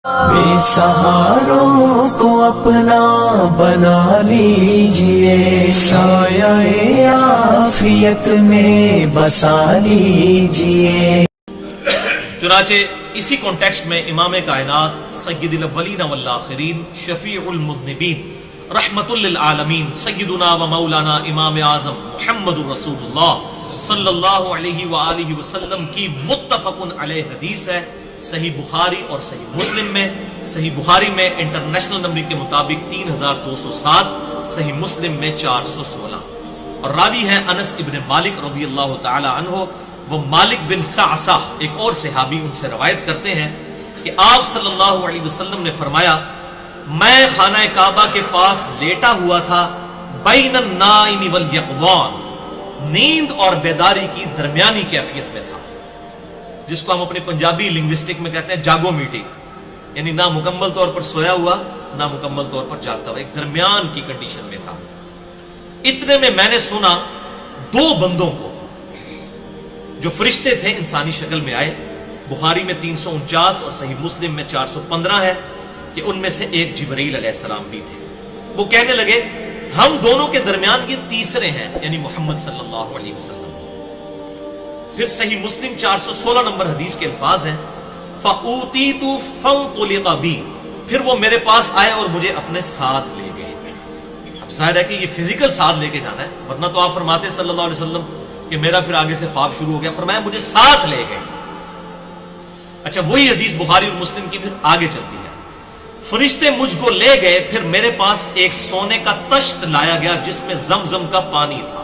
بے سہاروں کو اپنا بنا لیجئے، سایہ عافیت میں بسا لیجئے۔ چنانچہ اسی کانٹیکسٹ میں امام کائنات سید الاولین والآخرین شفیع المذنبین رحمت للعالمین سیدنا و مولانا امام اعظم محمد رسول اللہ صلی اللہ علیہ وآلہ وسلم کی متفق علیہ حدیث ہے، صحیح بخاری اور صحیح مسلم میں۔ صحیح بخاری میں انٹرنیشنل نمبر کے مطابق 3207، صحیح مسلم میں 416، اور راوی ہیں انس ابن مالک رضی اللہ تعالی عنہ۔ وہ مالک بن سعسع ایک اور صحابی ان سے روایت کرتے ہیں کہ آپ صلی اللہ علیہ وسلم نے فرمایا، میں خانہ کعبہ کے پاس لیٹا ہوا تھا، بین النائم والیقظان، نیند اور بیداری کی درمیانی کیفیت میں تھا، جس کو ہم اپنے پنجابی لنگوسٹک میں کہتے ہیں جاگو میٹی، یعنی نہ مکمل طور پر سویا ہوا نہ مکمل طور پر جاگتا ہوا، ایک درمیان کی کنڈیشن میں تھا۔ اتنے میں نے سنا دو بندوں کو جو فرشتے تھے انسانی شکل میں آئے۔ بخاری میں 349 اور صحیح مسلم میں 415 ہے کہ ان میں سے ایک جبرائیل علیہ السلام بھی تھے۔ وہ کہنے لگے، ہم دونوں کے درمیان یہ تیسرے ہیں، یعنی محمد صلی اللہ علیہ وسلم۔ پھر صحیح مسلم 416 نمبر حدیث کے الفاظ ہیں، فَأُوتِيتُ فَانْطُلِقَ بِي، پھر وہ میرے پاس آئے اور مجھے اپنے ساتھ لے گئے۔ اب ظاہر ہے کہ یہ فزیکل ساتھ لے کے جانا ہے، ورنہ تو آپ فرماتے صلی اللہ علیہ وسلم کہ میرا پھر آگے سے خواب شروع ہو گیا، فرمایا مجھے ساتھ لے گئے۔ اچھا، وہی حدیث بخاری اور مسلم کی پھر آگے چلتی ہے، فرشتے مجھ کو لے گئے، پھر میرے پاس ایک سونے کا تشت لایا گیا جس میں زمزم کا پانی تھا۔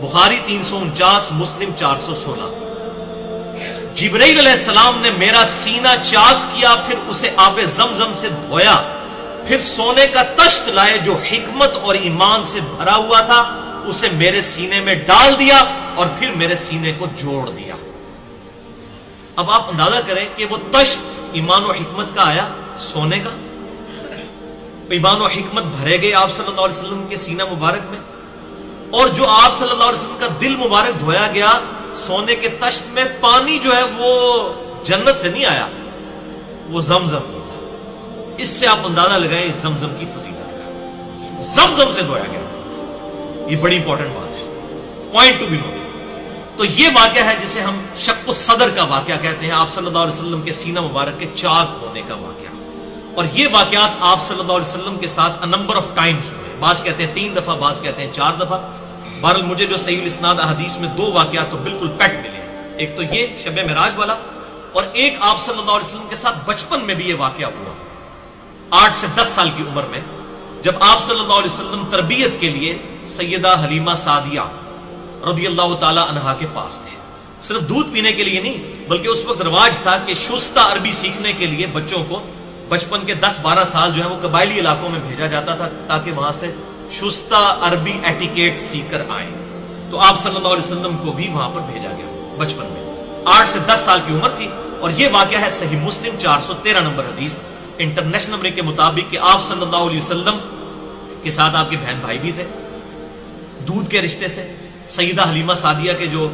بخاری 349، مسلم 416۔ جبرائیل علیہ السلام نے میرا سینہ چاک کیا، پھر اسے آب زمزم سے دھویا، پھر سونے کا تشت لائے جو حکمت اور ایمان سے بھرا ہوا تھا، اسے میرے سینے میں ڈال دیا اور پھر میرے سینے کو جوڑ دیا۔ اب آپ اندازہ کریں کہ وہ تشت ایمان و حکمت کا آیا، سونے کا، ایمان و حکمت بھرے گئے آپ صلی اللہ علیہ وسلم کے سینہ مبارک میں، اور جو آپ صلی اللہ علیہ وسلم کا دل مبارک دھویا گیا سونے کے تشت میں، پانی جو ہے وہ جنت سے نہیں آیا، وہ زمزم ہی تھا۔ اس سے آپ اندازہ لگائیں اس زمزم کی فضیلت کا، زمزم سے دھویا گیا۔ یہ بڑی امپورٹنٹ بات ہے، پوائنٹ ٹو بی نوٹ۔ تو یہ واقعہ ہے جسے ہم شق الصدر کا واقعہ کہتے ہیں، آپ صلی اللہ علیہ وسلم کے سینہ مبارک کے چاک ہونے کا واقعہ۔ اور یہ واقعات آپ صلی اللہ علیہ وسلم کے ساتھ نمبر آف ٹائمز ہوئے، بعض کہتے ہیں 3 دفعہ، بعض کہتے ہیں 4 دفعہ۔ بہرحال مجھے جو صحیح الاسناد احادیث میں 2 واقعات تو بالکل پیٹ ملے، ایک تو یہ شب معراج والا، اور ایک آپ صلی اللہ علیہ وسلم کے ساتھ بچپن میں بھی یہ واقعہ ہوا، 8 سے 10 سال کی عمر میں، جب آپ صلی اللہ علیہ وسلم تربیت کے لیے سیدہ حلیمہ سعدیہ رضی اللہ تعالی عنہا کے پاس تھے۔ صرف دودھ پینے کے لیے نہیں، بلکہ اس وقت رواج تھا کہ شستہ عربی سیکھنے کے لیے بچوں کو بچپن کے 10-12 سال جو ہے وہ قبائلی علاقوں میں بھیجا جاتا تھا تاکہ وہاں سے شستہ عربی ایٹیکیٹ سیکھ کر آئیں۔ تو آپ صلی اللہ علیہ وسلم کو بھی وہاں پر بھیجا گیا بچپن میں، 8 سے 10 سال کی عمر تھی۔ اور یہ واقعہ ہے صحیح مسلم 413 نمبر حدیث انٹرنیشنل نمبر کے مطابق کہ آپ صلی اللہ علیہ وسلم کے ساتھ آپ کے بہن بھائی بھی تھے دودھ کے رشتے سے۔ سیدہ حلیمہ سعدیہ کے جو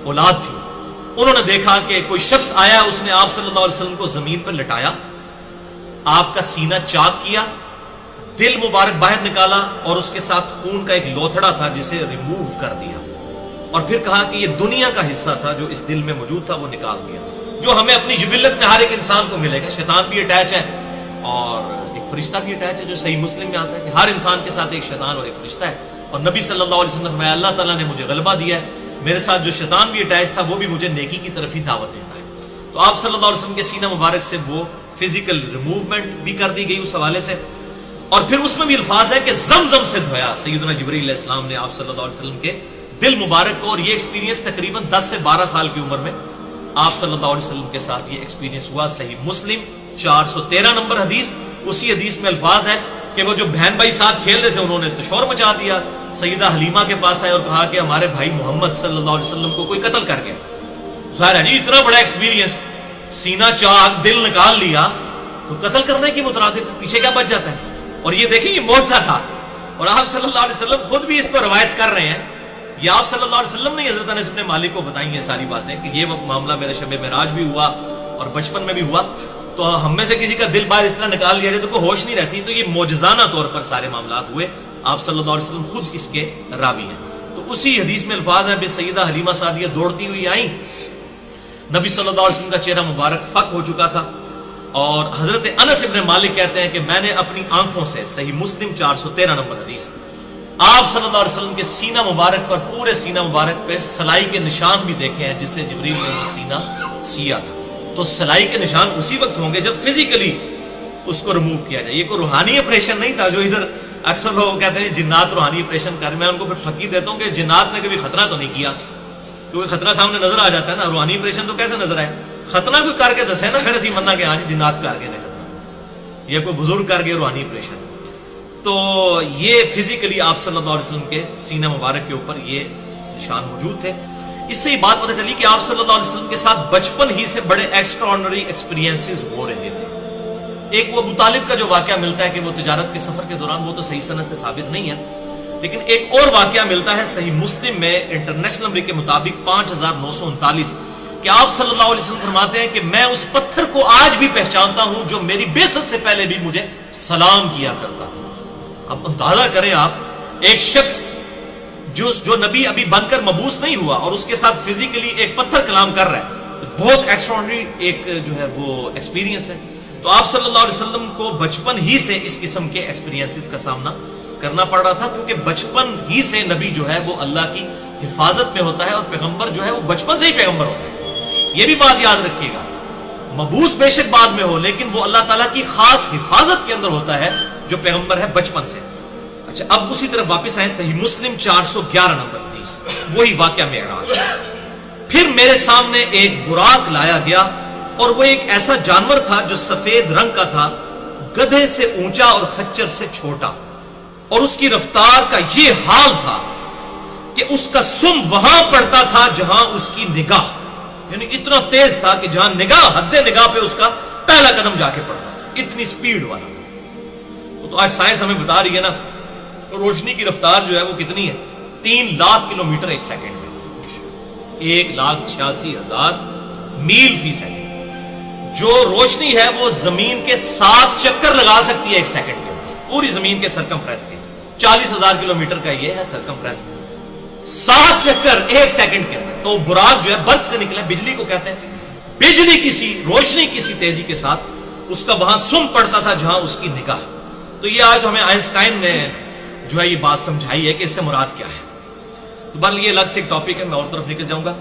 اولاد تھی، انہوں نے دیکھا کہ کوئی شخص آیا، اس نے آپ صلی اللہ علیہ وسلم کو زمین پر لٹایا، آپ کا سینہ چاک کیا، دل مبارک باہر نکالا اور اس کے ساتھ خون کا ایک لوتھڑا تھا جسے ریموو کر دیا، اور پھر کہا کہ یہ دنیا کا حصہ تھا جو اس دل میں موجود تھا وہ نکال دیا، جو ہمیں اپنی جبلت میں ہر ایک انسان کو ملے گا۔ شیطان بھی اٹیچ ہے اور ایک فرشتہ بھی اٹیچ ہے، جو صحیح مسلم میں آتا ہے کہ ہر انسان کے ساتھ ایک شیطان اور ایک فرشتہ ہے، اور نبی صلی اللہ علیہ وسلم نے فرمایا اللہ تعالیٰ نے مجھے غلبہ دیا ہے، میرے ساتھ جو شیطان بھی اٹیچ تھا وہ بھی مجھے نیکی کی طرف ہی دعوت دیتا ہے۔ تو آپ صلی اللہ علیہ وسلم کے سینہ مبارک سے وہ فزیکل ریموومنٹ بھی کر دی گئی اس حوالے سے، اور پھر اس میں بھی الفاظ ہے کہ زمزم سے دھویا سیدنا جبرائیل علیہ السلام نے آپ صلی اللہ علیہ وسلم کے دل مبارک کو، اور یہ ایکسپیرینس تقریباً 10 سے 12 سال کی عمر میں آپ صلی اللہ علیہ وسلم کے ساتھ یہ ایکسپیرینس ہوا۔ صحیح مسلم 413 نمبر حدیث، اسی حدیث میں الفاظ ہے کہ وہ جو بہن بھائی ساتھ کھیل رہے تھے انہوں نے تو شور مچا دیا، سیدہ حلیمہ کے پاس آئے اور کہا کہ ہمارے بھائی محمد صلی اللہ علیہ وسلم کو کوئی قتل کر گیا۔ ظاہر ہے جی اتنا بڑا ایکسپیرینس، سینہ چاک، دل نکال لیا، تو قتل کرنے کی مترادف ہے، پیچھے کیا بچ جاتا ہے؟ اور یہ دیکھیں یہ معجزہ تھا، اور آپ صلی اللہ علیہ وسلم خود بھی اس کو روایت کر رہے ہیں۔ یہ آپ صلی اللہ علیہ وسلم نے حضرت انس بن مالک کو بتائیں یہ ساری باتیں کہ یہ معاملہ میرے شب معراج بھی ہوا اور بچپن میں بھی ہوا۔ تو ہم میں سے کسی کا دل باہر اس طرح نکال دیا جائے تو کوئی ہوش نہیں رہتی. تو یہ معجزانہ طور پر سارے معاملات ہوئے. آپ صلی اللہ علیہ وسلم خود اس کے راوی ہیں. تو اسی حدیث میں الفاظ ہیں, بے سیدہ حلیمہ سعدیہ دوڑتی ہوئی آئیں, نبی صلی اللہ علیہ وسلم کا چہرہ مبارک فک ہو چکا تھا, اور حضرت انس ابن مالک کہتے ہیں کہ میں نے اپنی آنکھوں سے, صحیح مسلم 413 نمبر حدیث, آپ صلی اللہ علیہ وسلم کے سینہ مبارک پر, پورے سینہ مبارک پہ سلائی کے نشان بھی دیکھے ہیں, جس سے جبریل نے وہ سینہ سیا تھا. تو سلائی کے نشان اسی وقت ہوں گے جب فزیکلی اس کو ریموو کیا جائے. یہ کوئی روحانی آپریشن نہیں تھا جو ادھر اکثر لوگ کہتے ہیں جنات روحانی آپریشن کر. میں ان کو پھر پھکی دیتا ہوں کہ جنات نے کبھی خطرہ تو نہیں کیا, کیونکہ خطرہ سامنے نظر آ جاتا ہے نا. روحانی آپریشن تو کیسے نظر آئے, خطرہ کوئی کر کے دسے نا, پھر اسی مننا کہ ہاں جی جنات کر گئے نے خطرہ, یا کوئی بزرگ کر گئے روحانی آپریشن. تو یہ فزیکلی آپ صلی اللہ علیہ وسلم کے سینہ مبارک کے اوپر یہ نشان موجود تھے. اس سے یہ بات پتہ چلی کہ آپ صلی اللہ علیہ وسلم کے ساتھ بچپن ہی سے بڑے ایکسٹرا آرڈنری ایکسپیرینسز ہو رہے تھے. ایک وہ ابو طالب کا جو واقعہ ملتا ہے کہ وہ تجارت کے سفر کے دوران, وہ تو صحیح سند سے ثابت نہیں ہے, لیکن ایک اور واقعہ ملتا ہے صحیح مسلم میں انٹرنیشنل نمبر کے مطابق 5939, کہ آپ صلی اللہ علیہ وسلم فرماتے ہیں کہ میں اس پتھر کو آج بھی پہچانتا ہوں جو میری بعثت سے پہلے بھی مجھے سلام کیا کرتا تھا. اب اندازہ کریں آپ, ایک شخص جو نبی ابھی بن کر مبعوث نہیں ہوا اور اس کے ساتھ فزیکلی ایک پتھر کلام کر رہا ہے, تو بہت ایکسٹراڈنری ایک جو ہے وہ ایکسپیرینس ہے. تو آپ صلی اللہ علیہ وسلم کو بچپن ہی سے اس قسم کے ایکسپیرینسز کا سامنا کرنا پڑ رہا تھا, کیونکہ بچپن ہی سے نبی جو ہے وہ اللہ کی حفاظت میں ہوتا ہے, اور پیغمبر جو ہے وہ بچپن سے ہی پیغمبر ہوتا ہے. یہ بھی بات یاد رکھیے گا, مبعوث بے شک بعد میں ہو, لیکن وہ اللہ تعالیٰ کی خاص حفاظت کے اندر ہوتا ہے جو پیغمبر ہے بچپن سے. اچھا, اب اسی طرف واپس آئیں, صحیح مسلم 411 نمبر حدیث, وہی واقعہ معراج. پھر میرے سامنے ایک براق لایا گیا, اور وہ ایک ایسا جانور تھا جو سفید رنگ کا تھا, گدھے سے اونچا اور خچر سے چھوٹا, اور اس کی رفتار کا یہ حال تھا کہ اس کا سم وہاں پڑتا تھا جہاں اس کی نگاہ, یعنی اتنا تیز تھا کہ جہاں نگاہ, حد نگاہ پہ اس کا پہلا قدم جا کے پڑتا تھا, اتنی سپیڈ والا تھا. تو آج سائنس ہمیں بتا رہی ہے نا, روشنی کی رفتار جو ہے وہ کتنی ہے, 3 لاکھ کلومیٹر ایک سیکنڈ میں, 1,86,000 میل فی سیکنڈ. جو روشنی ہے وہ زمین کے 7 چکر لگا سکتی ہے ایک سیکنڈ کے اندر, پوری زمین کے سرکمفرنس کے. 40,000 کلومیٹر کا یہ ہے سرکمفرنس, 7 چکر ایک سیکنڈ کے اندر. تو براق جو ہے برق سے نکلا, بجلی کو کہتے ہیں, بجلی کسی روشنی کسی تیزی کے ساتھ اس کا وہاں سم پڑتا تھا جہاں اس کی نگاہ. تو یہ آج ہمیں آئنسٹائن نے جو ہے یہ بات سمجھائی ہے کہ اس سے مراد کیا ہے. تو بہرحال یہ الگ سے ایک ٹاپک ہے, میں اور طرف نکل جاؤں گا.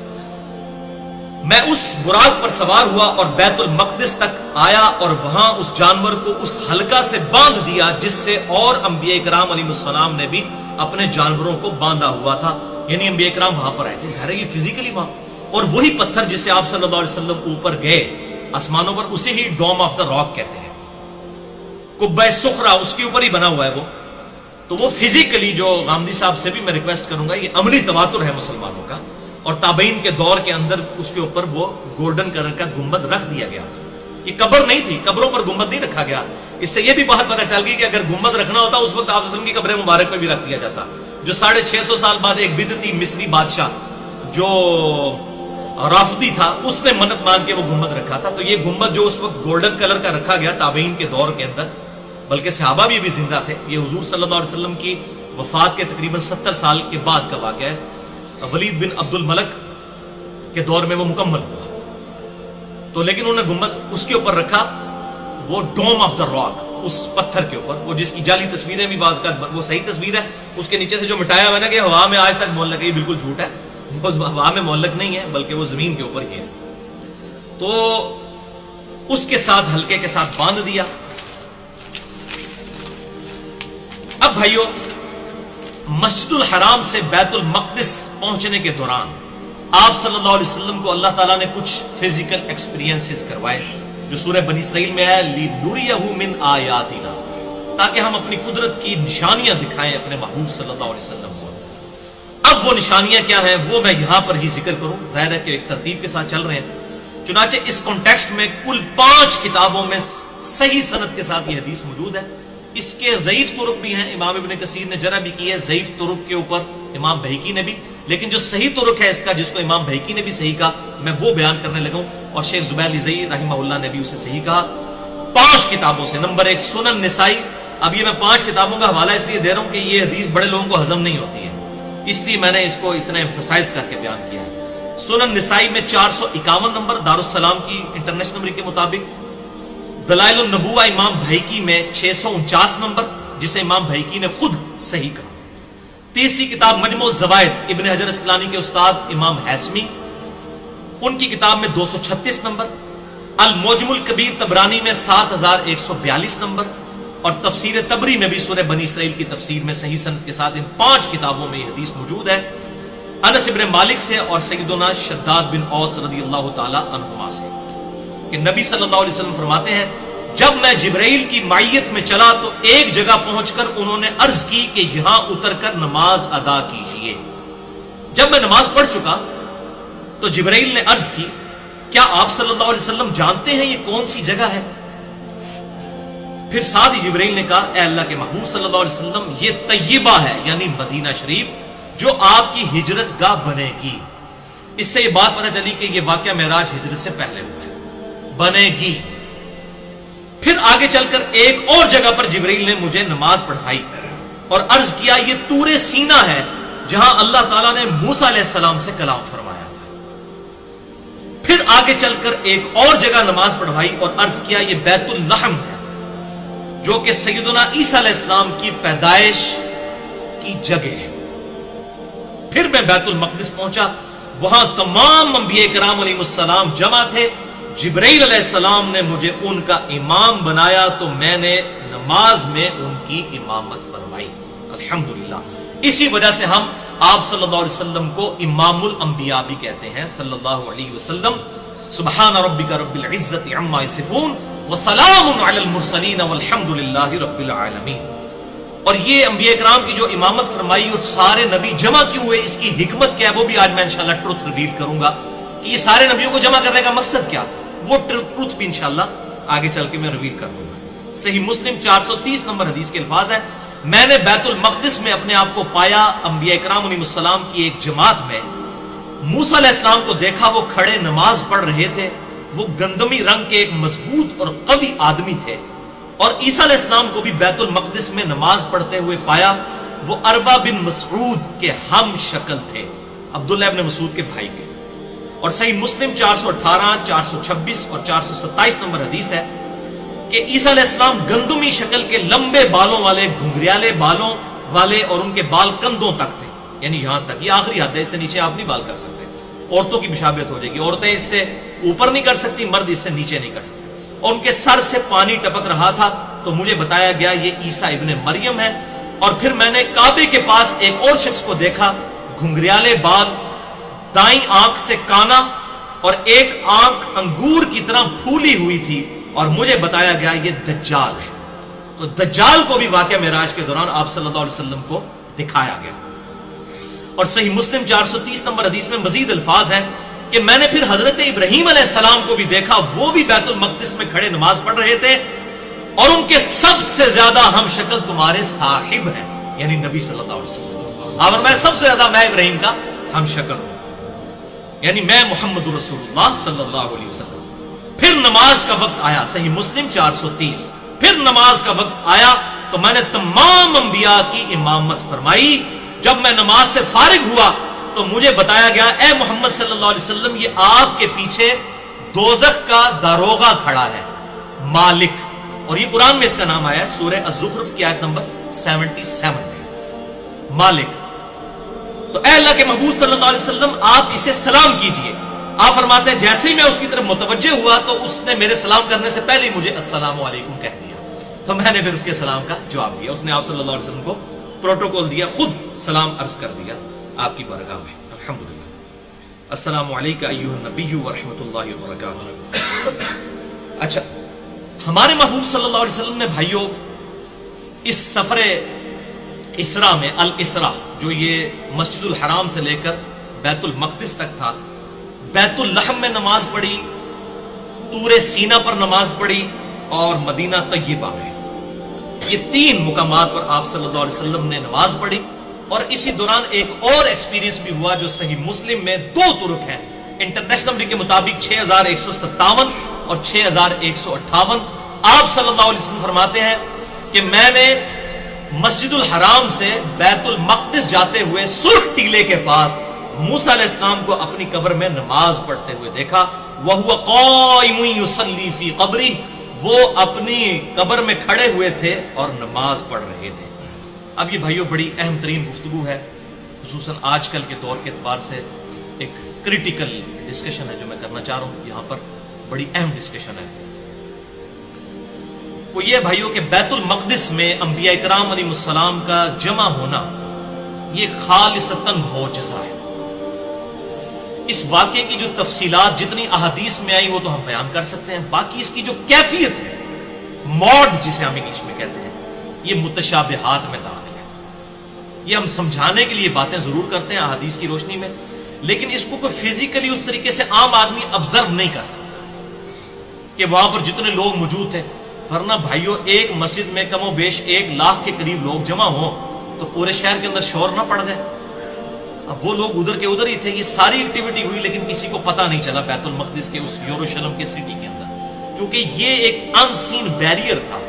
میں اس براق پر سوار ہوا اور بیت المقدس تک آیا, اور وہاں اس جانور کو اس حلقہ سے باندھ دیا جس سے اور انبیاء کرام علیہ السلام نے بھی اپنے جانوروں کو باندھا ہوا تھا. یعنی انبیاء کرام وہاں پر آئے تھے, ظاہر ہے یہ فزیکلی وہاں, اور وہی پتھر جس سے آپ صلی اللہ علیہ وسلم اوپر گئے آسمانوں پر, اسے ہی ڈوم آف دا راک کہتے ہیں. قبہ صخرہ اس کے اوپر ہی بنا ہوا ہے وہ. تو وہ فزیکلی, جو غامدی صاحب سے بھی میں ریکویسٹ کروں گا, یہ عملی تواتر ہے مسلمانوں کا, اور تابعین کے دور کے اندر اس کے اوپر وہ گولڈن کلر کا گنبد رکھ دیا گیا تھا. یہ قبر نہیں تھی, قبروں پر گنبد نہیں رکھا گیا. اس سے یہ بھی بات پتہ چل گئی کہ اگر گنبد رکھنا ہوتا اس وقت آپ وسلم کی قبر مبارک پہ بھی رکھ دیا جاتا, جو 650 سال بعد ایک بدعتی مصری بادشاہ جو رافضی تھا اس نے منت مان کے وہ گنبد رکھا تھا. تو یہ گنبد جو اس وقت گولڈن کلر کا رکھا گیا تابعین کے دور کے اندر, بلکہ صحابہ بھی ابھی زندہ تھے, یہ حضور صلی اللہ علیہ وسلم کی وفات کے تقریباً 70 سال کے بعد کا واقعہ ہے. ولید بن عبد الملک کے دور میں وہ مکمل ہوا. تو لیکن انہوں نے گنبد اس کے اوپر رکھا, وہ ڈوم آف دا راک, اس پتھر کے اوپر, وہ جس کی جعلی تصویریں بھی بعض کا, وہ صحیح تصویر ہے, اس کے نیچے سے جو مٹایا ہوا ہے نا کہ ہوا میں آج تک معلق ہے, یہ بالکل جھوٹ ہے, وہ ہوا میں معلق نہیں ہے بلکہ وہ زمین کے اوپر ہی ہے. تو اس کے ساتھ حلقے کے ساتھ باندھ دیا. اب بھائیو, مسجد الحرام سے بیت المقدس پہنچنے کے دوران آپ صلی اللہ علیہ وسلم کو اللہ تعالیٰ نے کچھ فزیکل ایکسپیرینسز کروائے, جو سورہ بنی اسرائیل میں ہے, لِنُرِيَهُ مِنْ آیاتنا, تاکہ ہم اپنی قدرت کی نشانیاں دکھائیں اپنے محبوب صلی اللہ علیہ وسلم کو. اب وہ نشانیاں کیا ہیں وہ میں یہاں پر ہی ذکر کروں, ظاہر ہے کہ ایک ترتیب کے ساتھ چل رہے ہیں. چنانچہ اس کانٹیکسٹ میں کل 5 کتابوں میں صحیح سند کے ساتھ یہ حدیث موجود ہے. اس کے ضعیف طرق بھی ہیں, امام ابن کثیر نے جرح بھی کی ہے ضعیف طرق کے اوپر, امام بہیقی نے بھی, لیکن جو صحیح طرق ہے اس کا, جس کو امام بہیقی نے بھی صحیح کہا, میں وہ بیان کرنے لگا ہوں, اور شیخ زبیر لزئی رحمہ اللہ نے بھی اسے صحیح کہا. 5 کتابوں سے. نمبر 1 سنن نسائی. اب یہ میں 5 کتابوں کا حوالہ اس لیے دے رہا ہوں کہ یہ حدیث بڑے لوگوں کو ہضم نہیں ہوتی ہے, اس لیے میں نے اس کو اتنا ایمفسائز کر کے بیان کیا ہے. سنن نسائی میں 451 نمبر دارالسلام کی انٹرنیشنل نمبر کے مطابق. دلائل النبوہ امام بھائیکی میں 649 نمبر, جسے امام بھائیکی نے خود صحیح کہا. تیسری کتاب مجموع الزوائد ابن حجر اسقلانی کے استاد امام حیثمی, ان کی کتاب میں 236 نمبر. المعجم الکبیر طبرانی میں 7142 نمبر, اور تفسیر طبری میں بھی سورہ بنی اسرائیل کی تفسیر میں صحیح سند کے ساتھ ان 5 کتابوں میں یہ حدیث موجود ہے. انس ابن مالک سے اور سیدنا شداد بن اوس رضی اللہ تعالی عنہما سے کہ نبی صلی اللہ علیہ وسلم فرماتے ہیں جب میں جبرائیل کی معیت میں چلا تو ایک جگہ پہنچ کر انہوں نے عرض کی کہ یہاں اتر کر نماز ادا کیجئے. جب میں نماز پڑھ چکا تو جبرائیل نے عرض کی کیا آپ صلی اللہ علیہ وسلم جانتے ہیں یہ کون سی جگہ ہے؟ پھر ساتھ ہی جبرائیل نے کہا اے اللہ کے محبوب صلی اللہ علیہ وسلم یہ طیبہ ہے, یعنی مدینہ شریف, جو آپ کی ہجرت گاہ بنے گی. اس سے یہ بات پتہ چلی کہ یہ واقعہ معراج ہجرت سے پہلے ہوا ہے, بنے گی. پھر آگے چل کر ایک اور جگہ پر جبرائیل نے مجھے نماز پڑھائی اور عرض کیا یہ طور سینہ ہے جہاں اللہ تعالیٰ نے موسیٰ علیہ السلام سے کلام فرمایا تھا. پھر آگے چل کر ایک اور جگہ نماز پڑھائی اور عرض کیا یہ بیت اللحم ہے جو کہ سیدنا عیسیٰ علیہ السلام کی پیدائش کی جگہ ہے. پھر میں بیت المقدس پہنچا, وہاں تمام انبیاء کرام علیہ السلام جمع تھے. جبرائیل علیہ السلام نے مجھے ان کا امام بنایا تو میں نے نماز میں ان کی امامت فرمائی. الحمدللہ. اسی وجہ سے ہم آپ صلی اللہ علیہ وسلم کو امام الانبیاء بھی کہتے ہیں صلی اللہ علیہ وسلم. سبحان ربک رب العزت عما یصفون وسلام علی المرسلین والحمدللہ رب العالمین. اور یہ انبیاء کرام کی جو امامت فرمائی اور سارے نبی جمع کیوں ہوئے, اس کی حکمت کیا ہے وہ بھی آج میں انشاءاللہ ٹروتھ ریویل کروں گا کہ یہ سارے نبیوں کو جمع کرنے کا مقصد کیا تھا. وہ ٹروتھ بھی انشاءاللہ آگے چل کے میں ریویل کر دوں گا. صحیح مسلم 430 نمبر حدیث کے الفاظ ہیں میں نے بیت المقدس میں اپنے آپ کو پایا انبیاء کرام علیہ السلام کی ایک جماعت میں. موسیٰ علیہ السلام کو دیکھا وہ کھڑے نماز پڑھ رہے تھے. وہ گندمی رنگ کے ایک مضبوط اور قوی آدمی تھے. اور عیسیٰ علیہ السلام کو بھی بیت المقدس میں نماز پڑھتے ہوئے پایا. وہ اربا بن مسعود کے ہم شکل تھے, عبداللہ ابن مسعود کے بھائی کے. اور صحیح مسلم 418, 426 اور 427 نمبر حدیث ہے کہ عیسیٰ علیہ السلام گندمی شکل کے لمبے بالوں والے, گھنگریالے بالوں والے, اور ان کے بال کندھوں تک تھے, یعنی یہاں تک. یہ آخری حد ہے, اس سے نیچے آپ نہیں بال کر سکتے. عورتوں کی مشابہت ہو جائے گی. عورتیں اس سے اوپر نہیں کر سکتی, مرد اس سے نیچے نہیں کر سکتے. اور ان کے سر سے پانی ٹپک رہا تھا تو مجھے بتایا گیا یہ عیسیٰ ابن مریم ہے. اور پھر میں نے کعبے کے پاس ایک اور شخص کو دیکھا, گھنگریالے بال, دائیں آنکھ سے کانا, اور ایک آنکھ انگور کی طرح پھولی ہوئی تھی, اور مجھے بتایا گیا یہ دجال ہے. تو دجال کو بھی واقعہ معراج کے دوران آپ صلی اللہ علیہ وسلم کو دکھایا گیا. اور صحیح مسلم 430 نمبر حدیث میں مزید الفاظ ہیں کہ میں نے پھر حضرت ابراہیم علیہ السلام کو بھی دیکھا, وہ بھی بیت المقدس میں کھڑے نماز پڑھ رہے تھے, اور ان کے سب سے زیادہ ہم شکل تمہارے صاحب ہیں, یعنی نبی صلی اللہ علیہ وسلم. اور میں سب سے زیادہ میں ابراہیم کا ہم شکل ہوں, یعنی میں محمد رسول اللہ صلی اللہ علیہ وسلم. پھر نماز کا وقت آیا, صحیح مسلم 430. پھر نماز کا وقت آیا تو میں نے تمام انبیاء کی امامت فرمائی. جب میں نماز سے فارغ ہوا تو مجھے بتایا گیا اے محمد صلی اللہ علیہ وسلم یہ آپ کے پیچھے دوزخ کا داروغہ کھڑا ہے, مالک. اور یہ قرآن میں اس کا نام آیا ہے سورہ الزخرف کی آیت نمبر 77 میں, مالک. تو اے اللہ کے محبوب صلی اللہ علیہ وسلم آپ اسے سلام کیجئے. آپ فرماتے ہیں جیسے ہی میں اس کی طرف متوجہ ہوا تو اس نے میرے سلام کرنے سے پہلے مجھے السلام علیکم کہہ دیا. تو میں نے پھر اس کے سلام کا جواب دیا. اس نے آپ صلی اللہ علیہ وسلم کو پروٹوکول دیا, خود سلام عرض کر دیا آپ کی بارگاہ میں. الحمدللہ. السلام علیکم ایھا النبی ورحمۃ اللہ وبرکاتہ. اچھا, ہمارے محبوب صلی اللہ علیہ وسلم نے بھائیوں اس سفر اسرا میں, الاسرا جو یہ مسجد الحرام سے لے کر بیت المقدس تک تھا, بیت اللحم میں نماز پڑھی, طور سینہ پر نماز پڑھی, اور مدینہ طیبہ میں. یہ 3 مقامات پر آپ صلی اللہ علیہ وسلم نے نماز پڑھی. اور اسی دوران ایک اور ایکسپیرینس بھی ہوا جو صحیح مسلم میں 2 طرق ہیں. انٹرنیشنل نمبر کے مطابق 6157 اور 6158, آپ صلی اللہ علیہ وسلم فرماتے ہیں کہ میں نے مسجد الحرام سے بیت المقدس جاتے ہوئے سرخ ٹیلے کے پاس موسیٰ علیہ السلام کو اپنی قبر میں نماز پڑھتے ہوئے دیکھا. وَهُوَ قَائِمٌ يُصَلِّي فِي قَبْرِهِ، وہ اپنی قبر میں کھڑے ہوئے تھے اور نماز پڑھ رہے تھے. اب یہ بھائیوں بڑی اہم ترین گفتگو ہے، خصوصاً آج کل کے دور کے اعتبار سے ایک کریٹیکل ڈسکشن ہے جو میں کرنا چاہ رہا ہوں یہاں پر، بڑی اہم ڈسکشن ہے. وہ یہ بھائیوں کہ بیت المقدس میں انبیاء کرام علیہ السلام کا جمع ہونا یہ خالصتاً معجزہ ہے. اس واقعے کی جو تفصیلات جتنی احادیث میں آئی وہ تو ہم بیان کر سکتے ہیں، باقی اس کی جو کیفیت ہے، موڈ جسے ہم انگلش میں کہتے ہیں، یہ متشابہات میں داخل ہے. یہ ہم سمجھانے کے لیے باتیں ضرور کرتے ہیں احادیث کی روشنی میں، لیکن اس کو کوئی فزیکلی اس طریقے سے عام آدمی آبزرو نہیں کر سکتا کہ وہاں پر جتنے لوگ موجود تھے. ورنہ بھائیوں ایک مسجد میں کم و بیش 1 لاکھ کے قریب لوگ جمع ہوں تو پورے شہر کے اندر شور نہ پڑ جائے. اب وہ لوگ ادھر کے ادھر ہی تھے، یہ ساری ایکٹیویٹی ہوئی لیکن کسی کو پتہ نہیں چلا بیت المقدس کے اس یروشلم کے سٹی کے اندر، کیونکہ یہ ایک ان سین بیریئر تھا،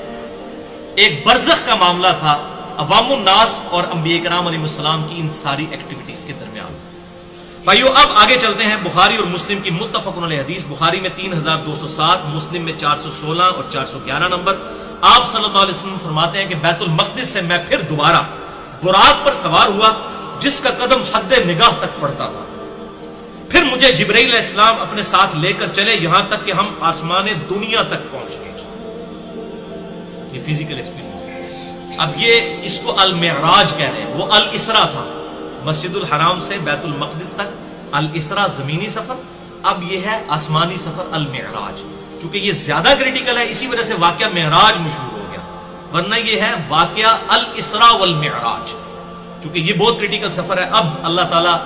ایک برزخ کا معاملہ تھا عوام الناس اور انبیاء کرام علیہ السلام کی ان ساری ایکٹیویٹیز کے درمیان. بھائیو اب آگے چلتے ہیں بخاری اور مسلم کی متفق علیہ حدیث. بخاری میں 3207، مسلم میں 416 اور 411 نمبر. آپ صلی اللہ علیہ وسلم فرماتے ہیں کہ بیت المقدس سے میں پھر دوبارہ براق پر سوار ہوا جس کا قدم حد نگاہ تک پڑتا تھا. پھر مجھے جبرائیل علیہ السلام اپنے ساتھ لے کر چلے یہاں تک کہ ہم آسمان دنیا تک پہنچ گئے. یہ فزیکل ایکسپیرینس ہے. اب یہ اس کو المعراج کہہ رہے ہیں. وہ الاسرا تھا، مسجد الحرام سے بیت المقدس تک الاسرا زمینی سفر، اب یہ ہے آسمانی سفر المعراج. چونکہ یہ زیادہ کریٹیکل ہے اسی وجہ سے واقعہ معراج مشہور ہو گیا، ورنہ یہ ہے واقعہ الاسرا والمعراج. چونکہ یہ بہت کریٹیکل سفر ہے. اب اللہ تعالیٰ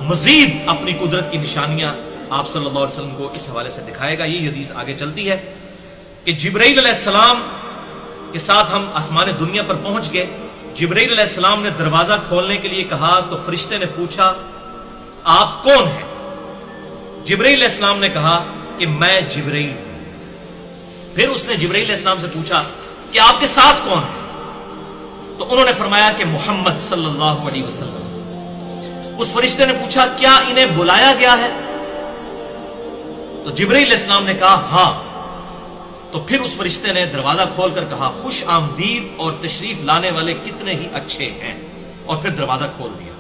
مزید اپنی قدرت کی نشانیاں آپ صلی اللہ علیہ وسلم کو اس حوالے سے دکھائے گا. یہ حدیث آگے چلتی ہے کہ جبرائیل علیہ السلام کے ساتھ ہم آسمان دنیا پر پہنچ گئے. جبرائیل علیہ السلام نے دروازہ کھولنے کے لیے کہا تو فرشتے نے پوچھا آپ کون ہیں؟ جبرائیل علیہ السلام نے کہا کہ میں جبرائیل ہوں. پھر اس نے جبرائیل علیہ السلام سے پوچھا کہ آپ کے ساتھ کون ہے؟ تو انہوں نے فرمایا کہ محمد صلی اللہ علیہ وسلم. اس فرشتے نے پوچھا کیا انہیں بلایا گیا ہے؟ تو جبرائیل علیہ السلام نے کہا ہاں. تو پھر اس فرشتے نے دروازہ کھول کر کہا خوش آمدید اور تشریف لانے والے کتنے ہی اچھے ہیں، اور پھر دروازہ کھول دیا.